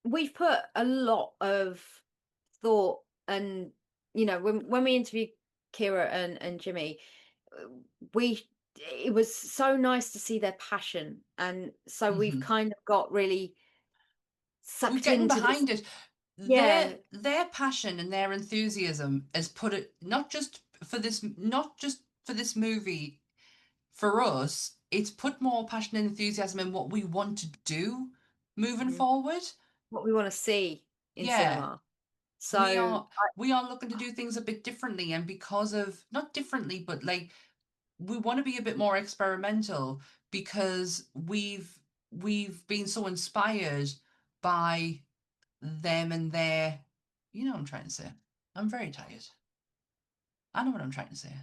We've put a lot of thought, and when we interviewed Kyra and Jimmi, it was so nice to see their passion, and so we've kind of got really We're sucked getting into behind this. it. Yeah, Their passion and their enthusiasm has put it not just for this movie. For us, it's put more passion and enthusiasm in what we want to do moving forward. what we want to see in cinema. So we are looking to do things a bit differently, and because of not differently, but like we want to be a bit more experimental because we've been so inspired by them and their, you know what I'm trying to say. I'm very tired. I know what I'm trying to say.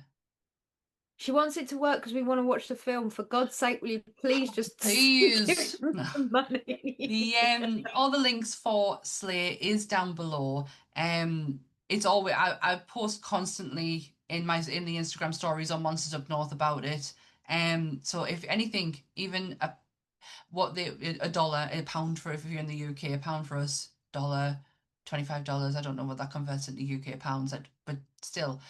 she wants it to work because we want to watch the film. For God's sake, will you please just Please. give them some money? The all the links for Slay is down below. It's always I post constantly in the Instagram stories on Monsters Up North about it. So if anything, even a dollar, a pound for if you're in the UK, a pound for us, dollar, $25. I don't know what that converts into UK pounds, but still,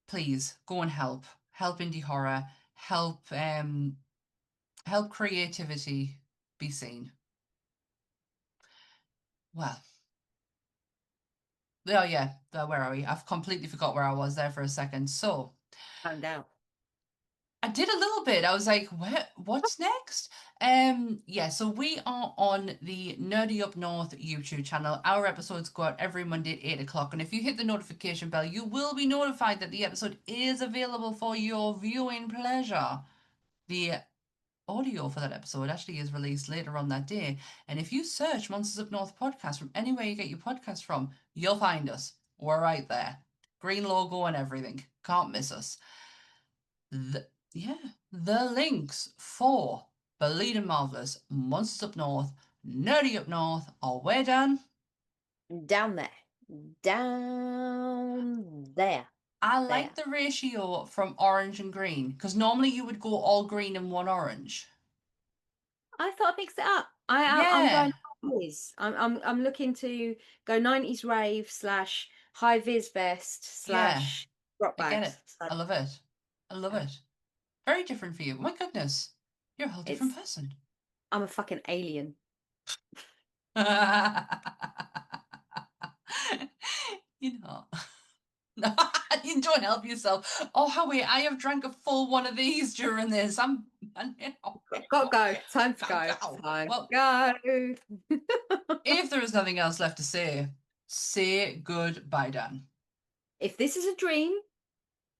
please go and help indie horror, help creativity be seen. Well, oh yeah, where are we? I've completely forgot where I was there for a second. So Found out. I did a little bit. I was like, what's next? Yeah, so we are on the Nerdy Up North YouTube channel. Our episodes go out every Monday at 8 o'clock. And if you hit the notification bell, you will be notified that the episode is available for your viewing pleasure. The audio for that episode actually is released later on that day. And if you search Monsters Up North podcast from anywhere you get your podcast from, you'll find us. We're right there. Green logo and everything. Can't miss us. The links for Bleeding Marvelous, Monsters Up North, Nerdy Up North are where, Dan? Down there. Down there. I like the ratio from orange and green because normally you would go all green and one orange. I thought I'd mix it up. I'm going I'm looking to go 90s rave / high vis vest / drop bags. I get it. I love it. I love it. Very different for you. My goodness. You're a whole different person. I'm a fucking alien. You know. No, you don't help yourself. Oh, Howie, I have drank a full one of these during this. Gotta go. Time to go. Time to go. If there is nothing else left to say goodbye, Dan. If this is a dream,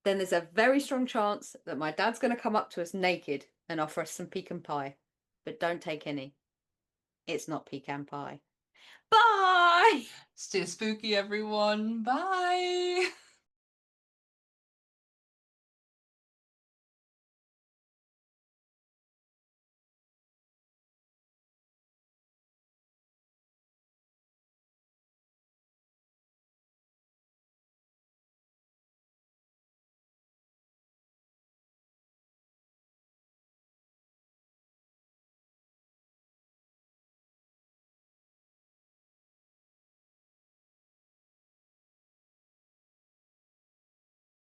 then there's a very strong chance that my dad's going to come up to us naked and offer us some pecan pie. But don't take any. It's not pecan pie. Bye! Stay spooky, everyone. Bye!